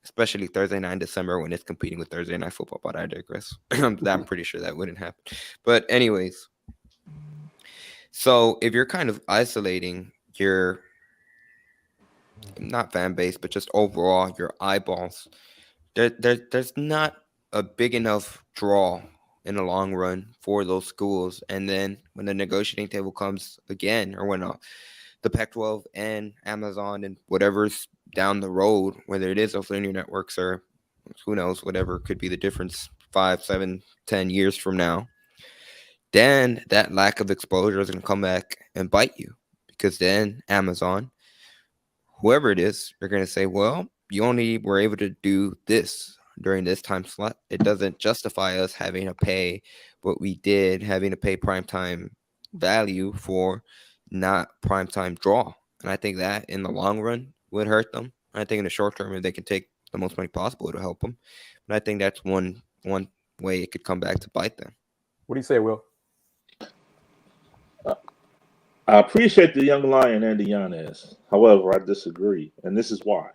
especially Thursday night in December when it's competing with Thursday Night Football, but I digress. I'm pretty sure that wouldn't happen. But anyways, so if you're kind of isolating your, not fan base, but just overall your eyeballs, there's not a big enough draw in the long run for those schools. And then when the negotiating table comes again, or when the Pac-12 and Amazon and whatever's down the road, whether it is those linear networks or who knows, whatever could be the difference 5, 7, 10 years from now, then that lack of exposure is going to come back and bite you, because then Amazon, whoever it is, they're going to say, well, you only were able to do this during this time slot. It doesn't justify us having to pay what we did, having to pay primetime value for not primetime draw. And I think that in the long run would hurt them. I think in the short term, if they can take the most money possible, it'll help them. But I think that's one way it could come back to bite them. What do you say, Will? I appreciate the young lion Andy Yanez. However, I disagree, and this is why.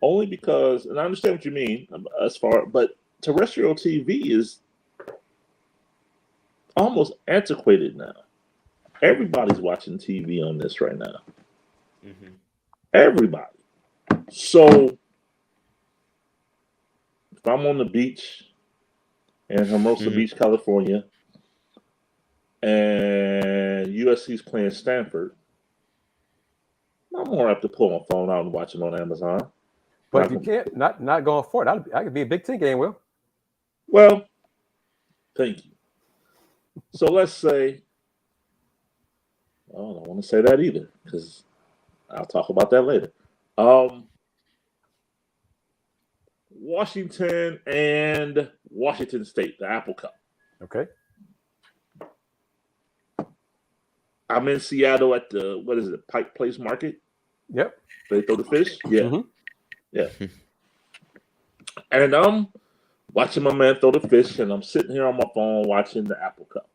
Only because, and I understand what you mean but terrestrial TV is almost antiquated now. Everybody's watching TV on this right now. Mm-hmm. Everybody. So if I'm on the beach in Hermosa Beach, California, and USC's playing Stanford, I'm more apt to pull my phone out and watch it on Amazon. But if you can't, not going for it, that could be a Big Ten game, Will. Well, thank you. So let's say, I don't want to say that either because I'll talk about that later. Washington and Washington State, the Apple Cup. Okay. I'm in Seattle at the, what is it, Pike Place Market? Yep. They throw the fish? Yeah. Mm-hmm. Yeah. And I'm watching my man throw the fish, and I'm sitting here on my phone watching the Apple Cup.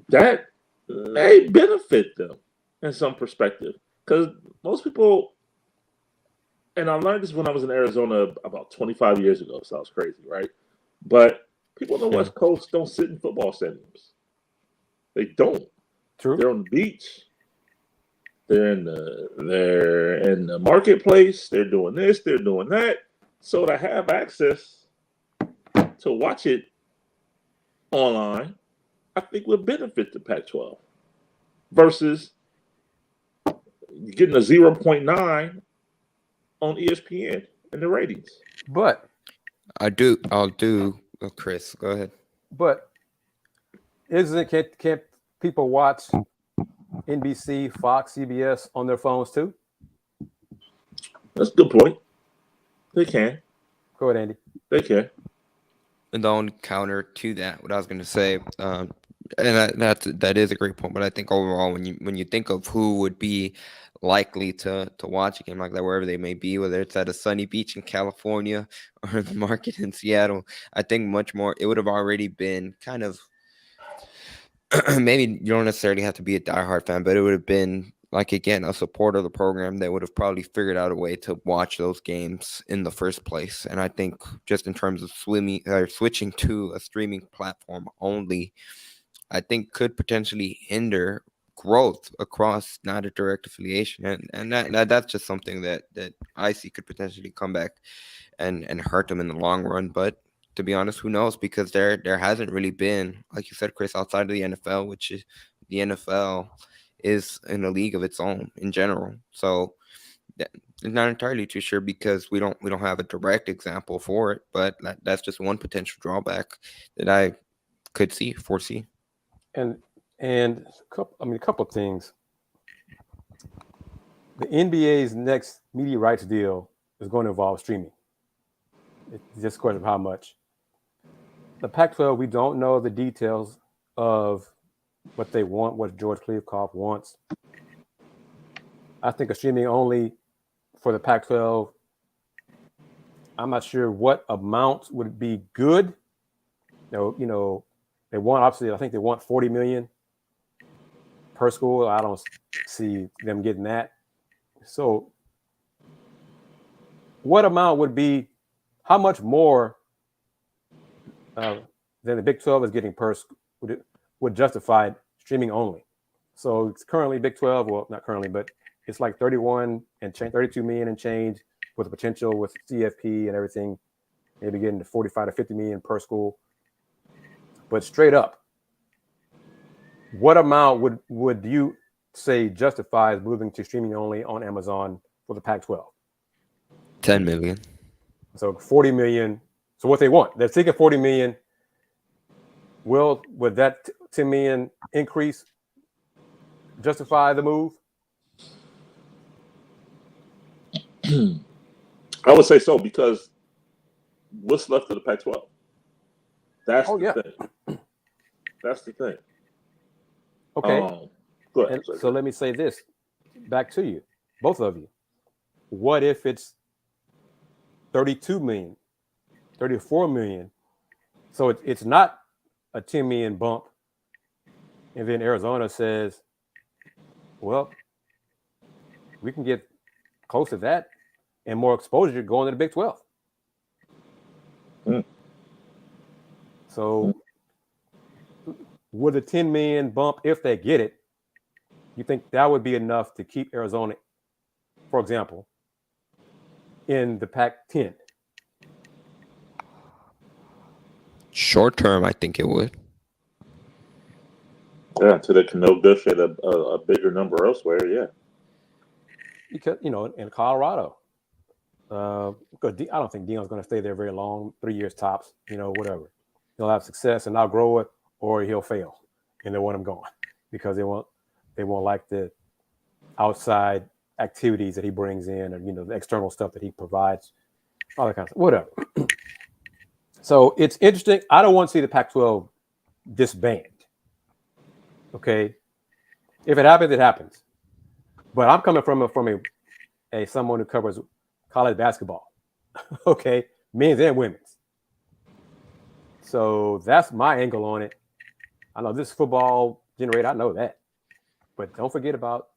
That may benefit them in some perspective. Because most people, and I learned this when I was in Arizona about 25 years ago. Sounds crazy, right? But people on the West Coast don't sit in football stadiums. They don't. True. They're on the beach. They're in the marketplace. They're doing this. They're doing that. So to have access to watch it online, I think would benefit the Pac-12 versus getting a 0.9 on ESPN in the ratings. But I'll do. Oh, Chris, go ahead. But can't people watch NBC, Fox, CBS on their phones too? That's a good point. They can. Go ahead, Andy. They can. And the only counter to that, what I was going to say, and that is a great point. But I think overall, when you think of who would be likely to watch a game like that, wherever they may be, whether it's at a sunny beach in California or the market in Seattle, I think much more it would have already been kind of maybe you don't necessarily have to be a diehard fan, but it would have been like, again, a supporter of the program that would have probably figured out a way to watch those games in the first place. And I think just in terms of switching to a streaming platform only, I think could potentially hinder growth across not a direct affiliation. And that's just something that I see could potentially come back and hurt them in the long run. But to be honest, who knows? Because there hasn't really been, like you said, Chris, outside of the NFL, which is the NFL is in a league of its own in general. So I'm not entirely too sure because we don't have a direct example for it, but that's just one potential drawback that I could foresee. And a couple of things. The NBA's next media rights deal is going to involve streaming. It's just a question of how much. The Pac-12, we don't know the details of what they want, what George Kliavkoff wants. I think a streaming only for the Pac-12, I'm not sure what amount would be good. They want, obviously, I think they want $40 million per school. I don't see them getting that. So what amount would be, how much more than the Big 12 is getting per school would justify streaming only? So it's currently Big 12, well, not currently, but it's like 32 million and change with the potential with CFP and everything, maybe getting to 45 to 50 million per school. But straight up, what amount would you say justifies moving to streaming only on Amazon for the Pac-12? 10 million. So 40 million. So what they want, they're taking 40 million. Would that 10 million increase justify the move? I would say so because what's left of the Pac-12? That's the thing. That's the thing. Okay. Go ahead. So let me say this back to you, both of you. What if it's 32 million, 34 million? So it's not a 10 million bump. And then Arizona says, Well, we can get close to that and more exposure going to the Big 12. Mm. So with a $10 million bump, if they get it, you think that would be enough to keep Arizona, for example, in the Pac-10? Short term, I think it would. Yeah, until they can negotiate a bigger number elsewhere. Yeah. Because, in Colorado, because I don't think Deion's going to stay there very long, 3 years tops, whatever. He'll have success and outgrow it, or he'll fail, and they want him gone because they won't like the outside activities that he brings in, or the external stuff that he provides, all that kind of stuff, whatever. So it's interesting. I don't want to see the Pac-12 disband. Okay, if it happens, it happens. But I'm coming from a someone who covers college basketball. Okay, men's and women's. So that's my angle on it. I know this is football generated. I know that, but don't forget about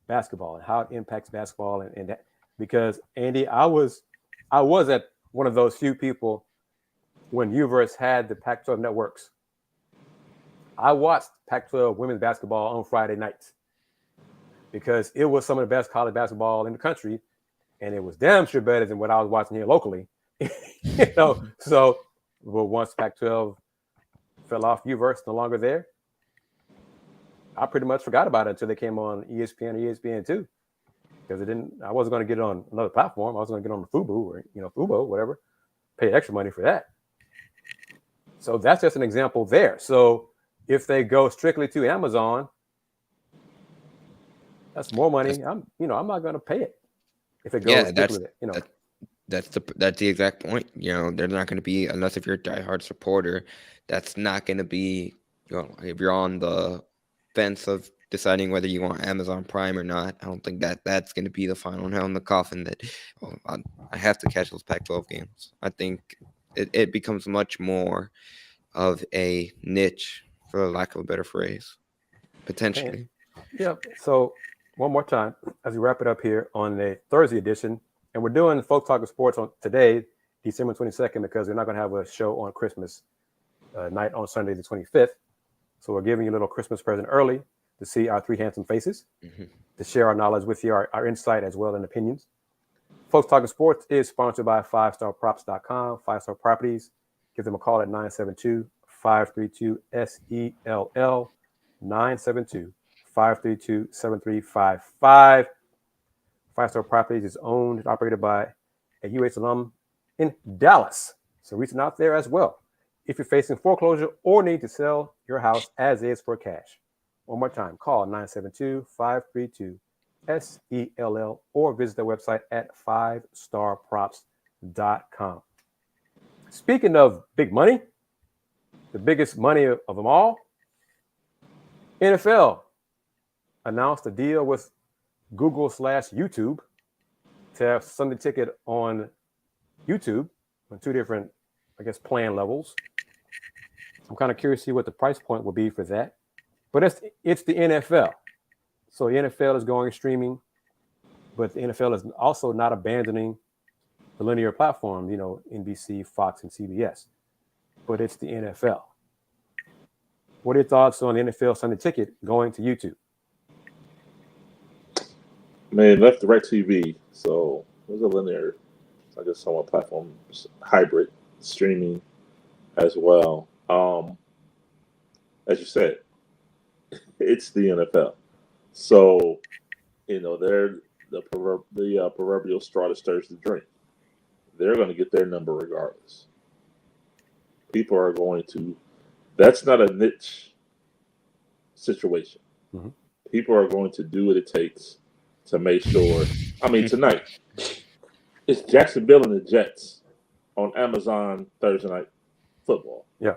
basketball and how it impacts basketball and that. Because Andy, I was at one of those few people when Uverse had the Pac-12 networks. I watched Pac-12 women's basketball on Friday nights because it was some of the best college basketball in the country, and it was damn sure better than what I was watching here locally. So but once Pac-12 fell off, Uverse no longer there, I pretty much forgot about it until they came on ESPN or ESPN2, because I wasn't going to get it on another platform. I was going to get on the Fubo or Fubo, whatever, pay extra money for that. So that's just an example there. So if they go strictly to Amazon, that's more money. I'm not going to pay it if it goes strictly there. That's the exact point. They're not going to be, unless if you're a diehard supporter, that's not going to be, if you're on the fence of deciding whether you want Amazon Prime or not, I don't think that's going to be the final nail in the coffin that I have to catch those Pac-12 games. I think it becomes much more of a niche, for lack of a better phrase, potentially. Yeah. So one more time, as we wrap it up here on the Thursday edition, and we're doing Folks Talkin Sports on today, December 22nd, because we're not going to have a show on Christmas night on Sunday the 25th. So we're giving you a little Christmas present early to see our three handsome faces, to share our knowledge with you, our insight as well and opinions. Folks Talkin Sports is sponsored by 5starprops.com, 5-Star Properties. Give them a call at 972-532-SELL, 972-532-7355. 5-Star Properties is owned and operated by a UH alum in Dallas. So reaching out there as well if you're facing foreclosure or need to sell your house as is for cash. One more time, call 972-532-SELL or visit their website at 5starprops.com. Speaking of big money, the biggest money of them all, NFL announced a deal with Google/YouTube to have Sunday Ticket on YouTube on two different, plan levels. I'm kind of curious to see what the price point will be for that. But it's the NFL. So the NFL is going streaming, but the NFL is also not abandoning the linear platform, NBC, Fox, and CBS. But it's the NFL. What are your thoughts on the NFL Sunday Ticket going to YouTube? Man, left to right TV, so there's a linear, somewhat platform hybrid streaming as well. As you said, it's the NFL, so they're the proverbial straw that stirs the drink. They're going to get their number regardless. People are going to. That's not a niche situation. Mm-hmm. People are going to do what it takes to make sure. Tonight, it's Jacksonville and the Jets on Amazon Thursday Night Football. Yeah.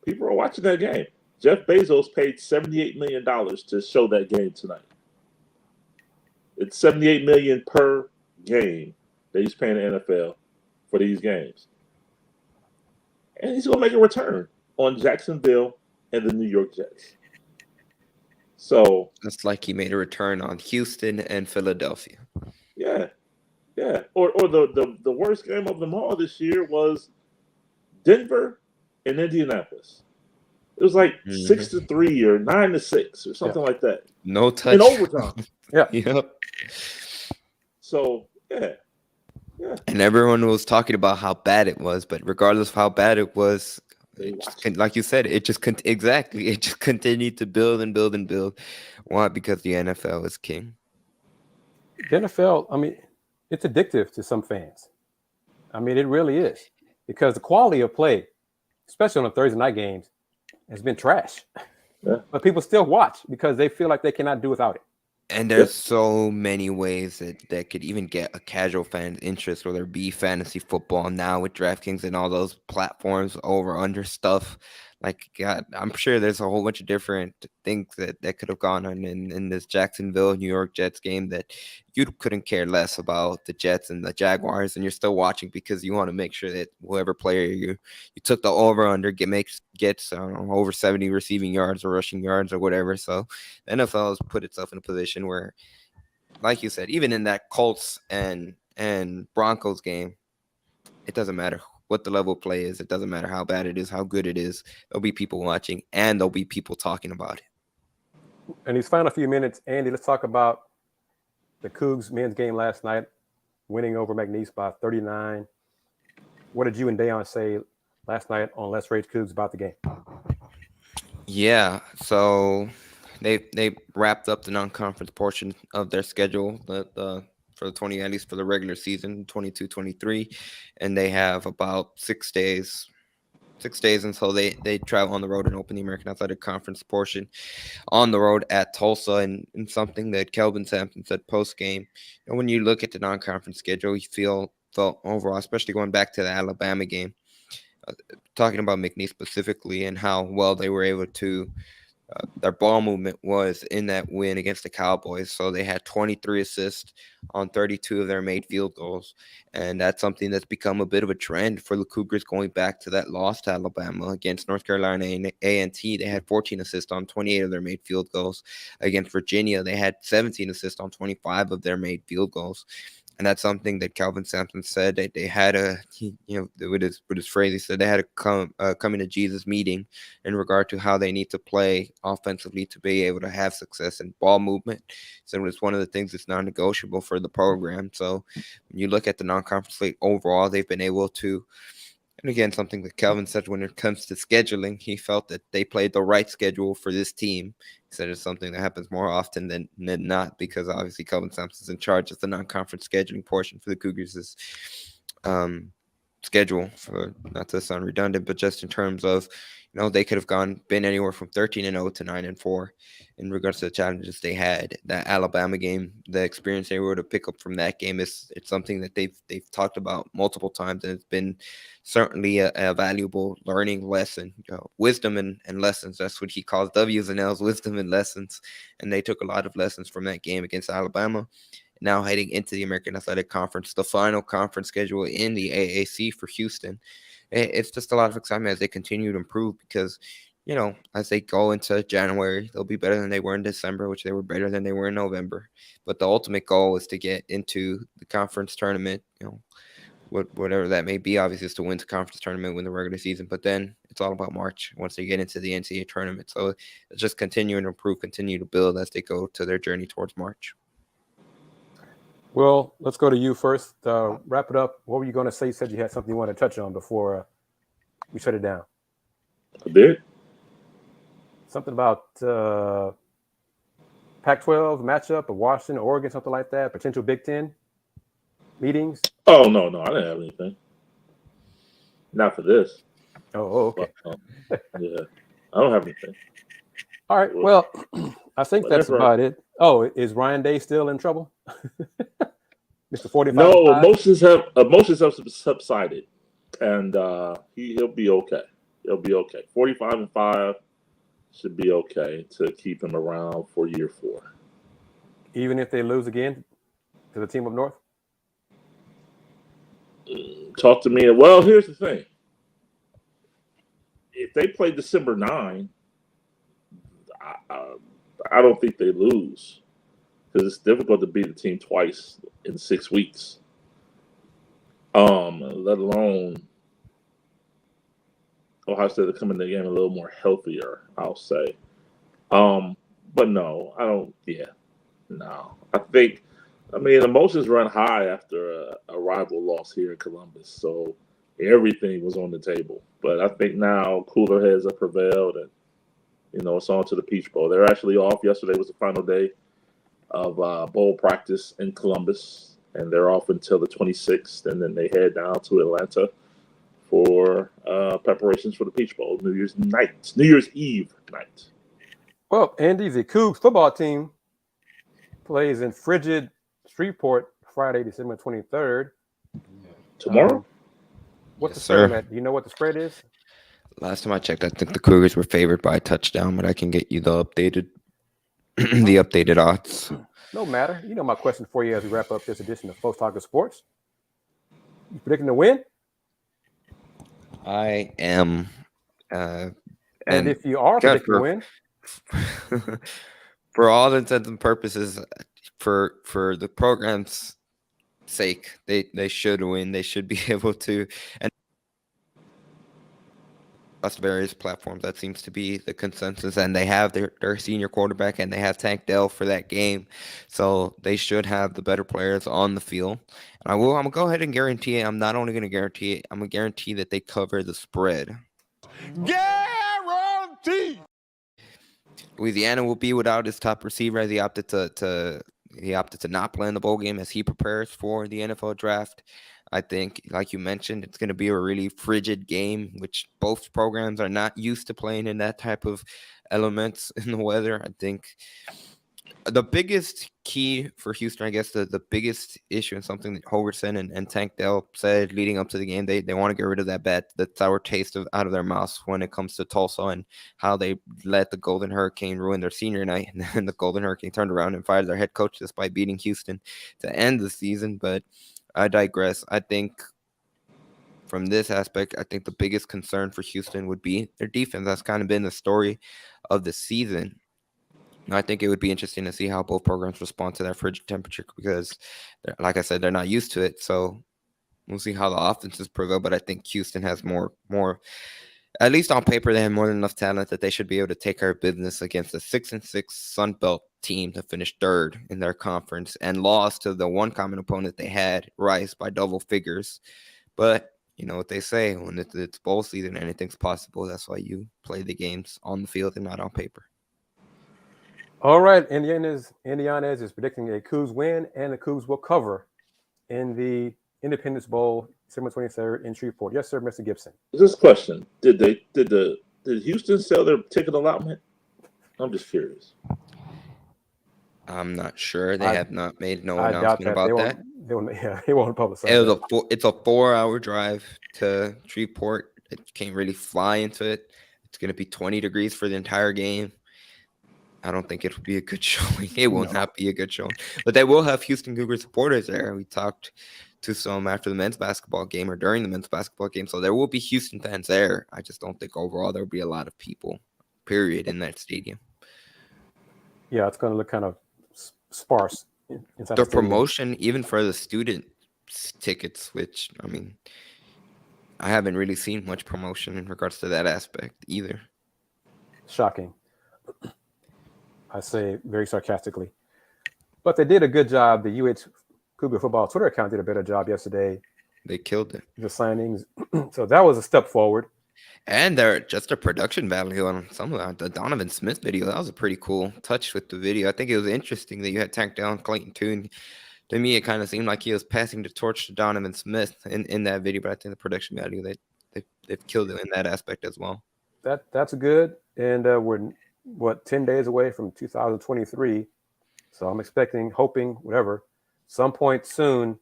People are watching that game. Jeff Bezos paid $78 million to show that game tonight. It's $78 million per game that he's paying the NFL for these games. And he's going to make a return on Jacksonville and the New York Jets. So it's like he made a return on Houston and Philadelphia. yeah. Or the worst game of them all this year was Denver and Indianapolis. It was like 6-3 or 9-6 or something like that. No touch in overtime. Yep. So yeah. And everyone was talking about how bad it was, but regardless of how bad it was, like you said, it just continued to build and build and build. Why? Because the NFL is king. The NFL, I mean, it's addictive to some fans. I mean, it really is, because the quality of play, especially on the Thursday night games, has been trash. Yeah. But people still watch because they feel like they cannot do without it. And there's so many ways that could even get a casual fan's interest, whether it be fantasy football now with DraftKings and all those platforms, over under stuff. Like, God, I'm sure there's a whole bunch of different things that could have gone on in this Jacksonville, New York Jets game that you couldn't care less about the Jets and the Jaguars, and you're still watching because you want to make sure that whoever player you took the over under gets I don't know, over 70 receiving yards or rushing yards or whatever. So the NFL has put itself in a position where, like you said, even in that Colts and Broncos game, it doesn't matter what the level of play is. It doesn't matter how bad it is, how good it is. There'll be people watching, and there'll be people talking about it. In these final few minutes, Andy, let's talk about the Cougs men's game last night, winning over McNeese by 39. What did you and Dayon say last night on Let's Rage Cougs about the game? Yeah, so they wrapped up the non-conference portion of their schedule, for the 20, at least for the regular season, 22-23, and they have about 6 days until they travel on the road and open the American Athletic Conference portion on the road at Tulsa. And something that Kelvin Sampson said post-game, when you look at the non-conference schedule, you felt overall, especially going back to the Alabama game, talking about McNeese specifically and how well they were able to their ball movement was in that win against the Cowboys. So they had 23 assists on 32 of their made field goals. And that's something that's become a bit of a trend for the Cougars going back to that loss to Alabama against North Carolina and A&T. They had 14 assists on 28 of their made field goals. Against Virginia, they had 17 assists on 25 of their made field goals. And that's something that Calvin Sampson said that they had with his phrase, he said they had a coming to Jesus meeting in regard to how they need to play offensively to be able to have success in ball movement. So it's one of the things that's non-negotiable for the program. So when you look at the non-conference slate overall, they've been able to, and again, something that Calvin said when it comes to scheduling, he felt that they played the right schedule for this team. He said it's something that happens more often than not, because obviously Calvin Sampson's in charge of the non-conference scheduling portion for the Cougars' schedule, for not to sound redundant, but just in terms of, they could have been anywhere from 13-0 to 9-4 in regards to the challenges they had. That Alabama game, the experience they were to pick up from that game, it's something that they've talked about multiple times, and it's been certainly a valuable learning lesson, wisdom and lessons. That's what he calls W's and L's, wisdom and lessons. And they took a lot of lessons from that game against Alabama. Now heading into the American Athletic Conference, the final conference schedule in the AAC for Houston. It's just a lot of excitement as they continue to improve, because, as they go into January, they'll be better than they were in December, which they were better than they were in November. But the ultimate goal is to get into the conference tournament, whatever that may be. Obviously, is to win the conference tournament, win the regular season. But then it's all about March once they get into the NCAA tournament. So it's just continuing to improve, continue to build as they go to their journey towards March. Well, let's go to you first. Wrap it up. What were you going to say? You said you had something you wanted to touch on before we shut it down. I did. Something about Pac-12 matchup of Washington, Oregon, something like that. Potential Big Ten meetings. Oh, no, I didn't have anything. Not for this. Oh, okay. Yeah, I don't have anything. All right. Well, I think that's about it. Oh, is Ryan Day still in trouble? Mr. 45. No, emotions have subsided, and he'll be okay. He'll be okay. 45-5 should be okay to keep him around for year 4. Even if they lose again to the team up north? Talk to me. Well, here's the thing. If they play December 9, I don't think they lose because it's difficult to beat a team twice in 6 weeks. Let alone Ohio State to come in the game a little more healthier, I'll say. But no, I don't. Yeah, no. Emotions run high after a rival loss here in Columbus, so everything was on the table. But I think now cooler heads have prevailed, and it's on to the Peach Bowl. They're actually off. Yesterday was the final day of bowl practice in Columbus, and they're off until the 26th, and then they head down to Atlanta for preparations for the Peach Bowl, New Year's Eve night. Well, Andy, the Cougs football team plays in frigid Shreveport Friday, December 23rd. Tomorrow? What's Yes, the spread on sir. that? Do you know what the spread is? Last time I checked, I think the Cougars were favored by a touchdown, but I can get you the updated odds. No matter. You know my question for you as we wrap up this edition of Folks Talkin Sports. You predicting to win? I am. And if you are predicting to win, for all intents and purposes, for the program's sake, they should win. They should be able to. And across various platforms, that seems to be the consensus. And they have their senior quarterback, and they have Tank Dell for that game, so they should have the better players on the field. And I'm gonna go ahead and guarantee it. I'm not only gonna guarantee it, I'm gonna guarantee that they cover the spread. Guarantee. Louisiana will be without his top receiver as he opted to not play in the bowl game as he prepares for the NFL draft. I think, like you mentioned, it's going to be a really frigid game, which both programs are not used to playing in that type of elements in the weather. I think the biggest key for Houston, I guess the biggest issue, and something that Hogerson and Tank Dell said leading up to the game, they want to get rid of that sour taste out of their mouths when it comes to Tulsa and how they let the Golden Hurricane ruin their senior night. And then the Golden Hurricane turned around and fired their head coach despite beating Houston to end the season. But I digress. I think from this aspect, I think the biggest concern for Houston would be their defense. That's kind of been the story of the season. And I think it would be interesting to see how both programs respond to that frigid temperature because, like I said, they're not used to it. So we'll see how the offenses prevail. But I think Houston has more, at least on paper, they have more than enough talent that they should be able to take care of business against a 6-6 Sun Belt team to finish third in their conference and lost to the one common opponent they had, Rice, by double figures. But you know what they say, when it's bowl season, anything's possible. That's why you play the games on the field and not on paper. All right. Yanez is predicting a Cougs win, and the Cougs will cover in the Independence Bowl, December 23rd in Shreveport. Yes, sir, Mr. Gibson. This question: Did Houston sell their ticket allotment? I'm just curious. I'm not sure. They have not made no I doubt announcement that. about that. They won't publicize that. It's a 4-hour drive to Shreveport. It can't really fly into it. It's going to be 20 degrees for the entire game. I don't think it will be a good showing. It will not be a good showing. But they will have Houston Cougar supporters there. We talked to some after the men's basketball game or during the men's basketball game. So there will be Houston fans there. I just don't think overall there will be a lot of people, period, in that stadium. Yeah, it's going to look kind of sparse inside the the stadium. Promotion, even for the student tickets, which, I mean, I haven't really seen much promotion in regards to that aspect either. Shocking. I say very sarcastically. But they did a good job. The UH Cougar football Twitter account did a better job yesterday. They killed it. The signings. So that was a step forward. And they're just a production value on some of the Donovan Smith video. That was a pretty cool touch with the video. I think it was interesting that you had Tank Down Clayton Toon. To me, it kind of seemed like he was passing the torch to Donovan Smith in that video. But I think the production value, they've killed it in that aspect as well. That's good. And we're 10 days away from 2023. So I'm expecting, hoping, whatever, some point soon,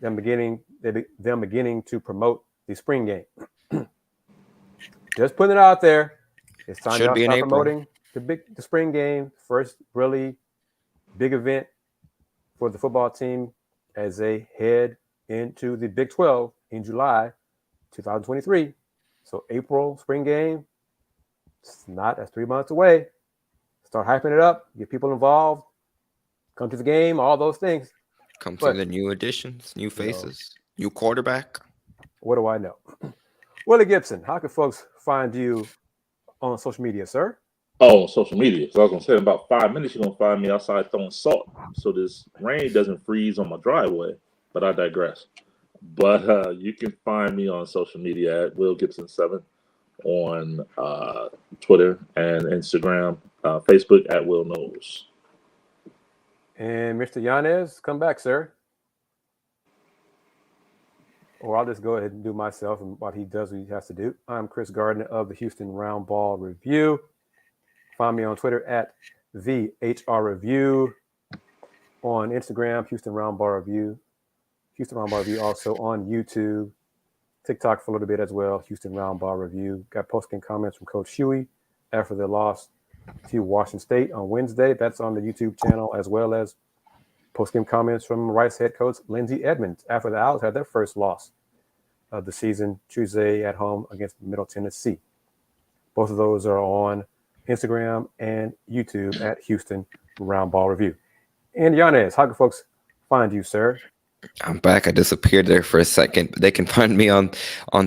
them beginning to promote the spring game. Just putting it out there. It's time to start promoting the spring game. First really big event for the football team as they head into the Big 12 in July 2023. So April spring game. That's 3 months away. start hyping it up, get people involved, come to the game, all those things. Come to the new additions, new faces, new quarterback. What do I know? Willy Gibson, how can folks find you on social media, sir? Oh, social media. So I was gonna say in about 5 minutes you're gonna find me outside throwing salt, so this rain doesn't freeze on my driveway. But I digress. But you can find me on social media at Will Gibson7 on Twitter and Instagram, Facebook at Will Knows. And Mr. Yanez, come back, sir. Or I'll just go ahead and do myself and what he does, what he has to do. I'm Kris Gardner of the Houston Roundball Review. Find me on Twitter at the HR Review. On Instagram, Houston Roundball Review. Houston Roundball Review also on YouTube. TikTok for a little bit as well. Houston Roundball Review. Got post-game comments from Coach Huey after the loss to Washington State on Wednesday. That's on the YouTube channel, as well as post-game comments from Rice head coach Lindsey Edmonds after the Owls had their first loss of the season Tuesday at home against Middle Tennessee. Both of those are on Instagram and YouTube at Houston Roundball Review. And Yanez, how can folks find you, sir? I'm back. I disappeared there for a second, but they can find me on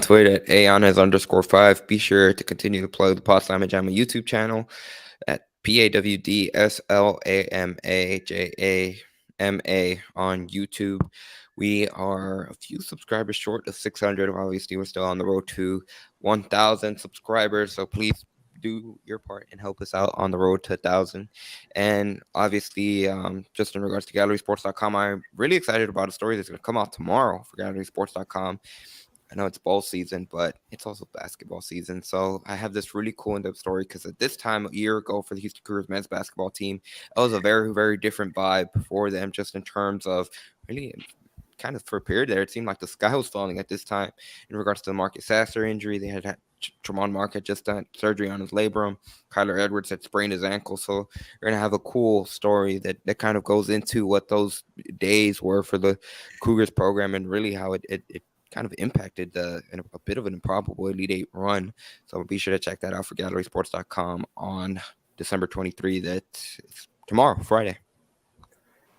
Twitter at @Yanez_5. Be sure to continue to plug the Pawd Slama Jama YouTube channel at PAWDSLAMAJAMA on YouTube. We are a few subscribers short of 600. Obviously, we're still on the road to 1,000 subscribers, so please do your part and help us out on the road to 1,000. And obviously, just in regards to gallerysports.com, I'm really excited about a story that's going to come out tomorrow for gallerysports.com. I know it's bowl season, but it's also basketball season. So I have this really cool in-depth story because at this time, a year ago for the Houston Cougars men's basketball team, it was a very, very different vibe for them, just in terms of really kind of for a period there, it seemed like the sky was falling at this time in regards to the Marcus Sasser injury. They had Tremont Mark had just done surgery on his labrum. Kyler Edwards had sprained his ankle. So you're going to have a cool story that kind of goes into what those days were for the Cougars program and really how it kind of impacted a bit of an improbable Elite Eight run. So be sure to check that out for gallerysports.com on December 23. That's tomorrow, Friday.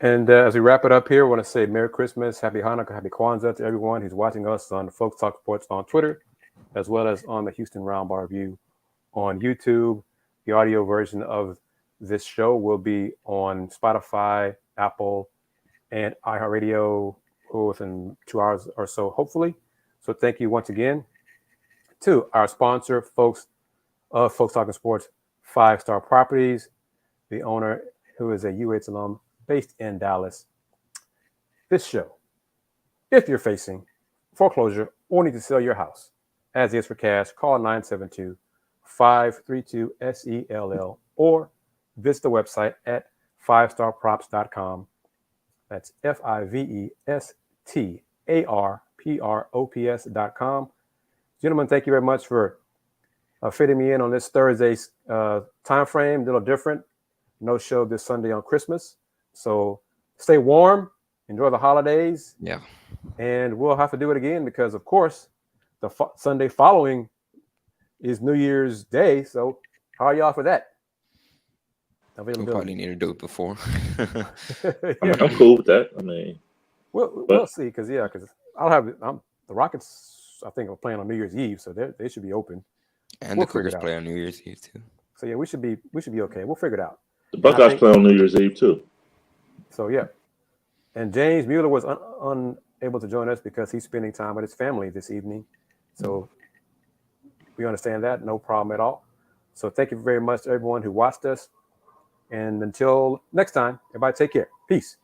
And as we wrap it up here, I want to say Merry Christmas, Happy Hanukkah, Happy Kwanzaa to everyone who's watching us on Folks Talk Sports on Twitter, as well as on the Houston Roundball Review on YouTube. The audio version of this show will be on Spotify, Apple, and iHeartRadio within 2 hours or so, hopefully. So thank you once again to our sponsor, Folks Talkin Sports, 5 Star Properties, the owner who is a UH alum based in Dallas. This show, if you're facing foreclosure or need to sell your house, as is for cash, call 972-532-SELL or visit the website at 5starprops.com. That's FIVESTARPROPS.com. Gentlemen, thank you very much for fitting me in on this Thursday's time frame, a little different. No show this Sunday on Christmas. So stay warm, enjoy the holidays. Yeah. And we'll have to do it again because, of course, the Sunday following is New Year's Day. So how are y'all for that? We probably need to do it before. I mean, I'm cool with that. I mean, we'll see because I'll have the Rockets. I think are playing on New Year's Eve, so they should be open. And the Cougars play on New Year's Eve too. So yeah, we should be okay. We'll figure it out. The Buckeyes play on New Year's Eve too. So yeah, and James Mueller was unable to join us because he's spending time with his family this evening. So we understand that, no problem at all. So thank you very much to everyone who watched us. And until next time, everybody take care. Peace.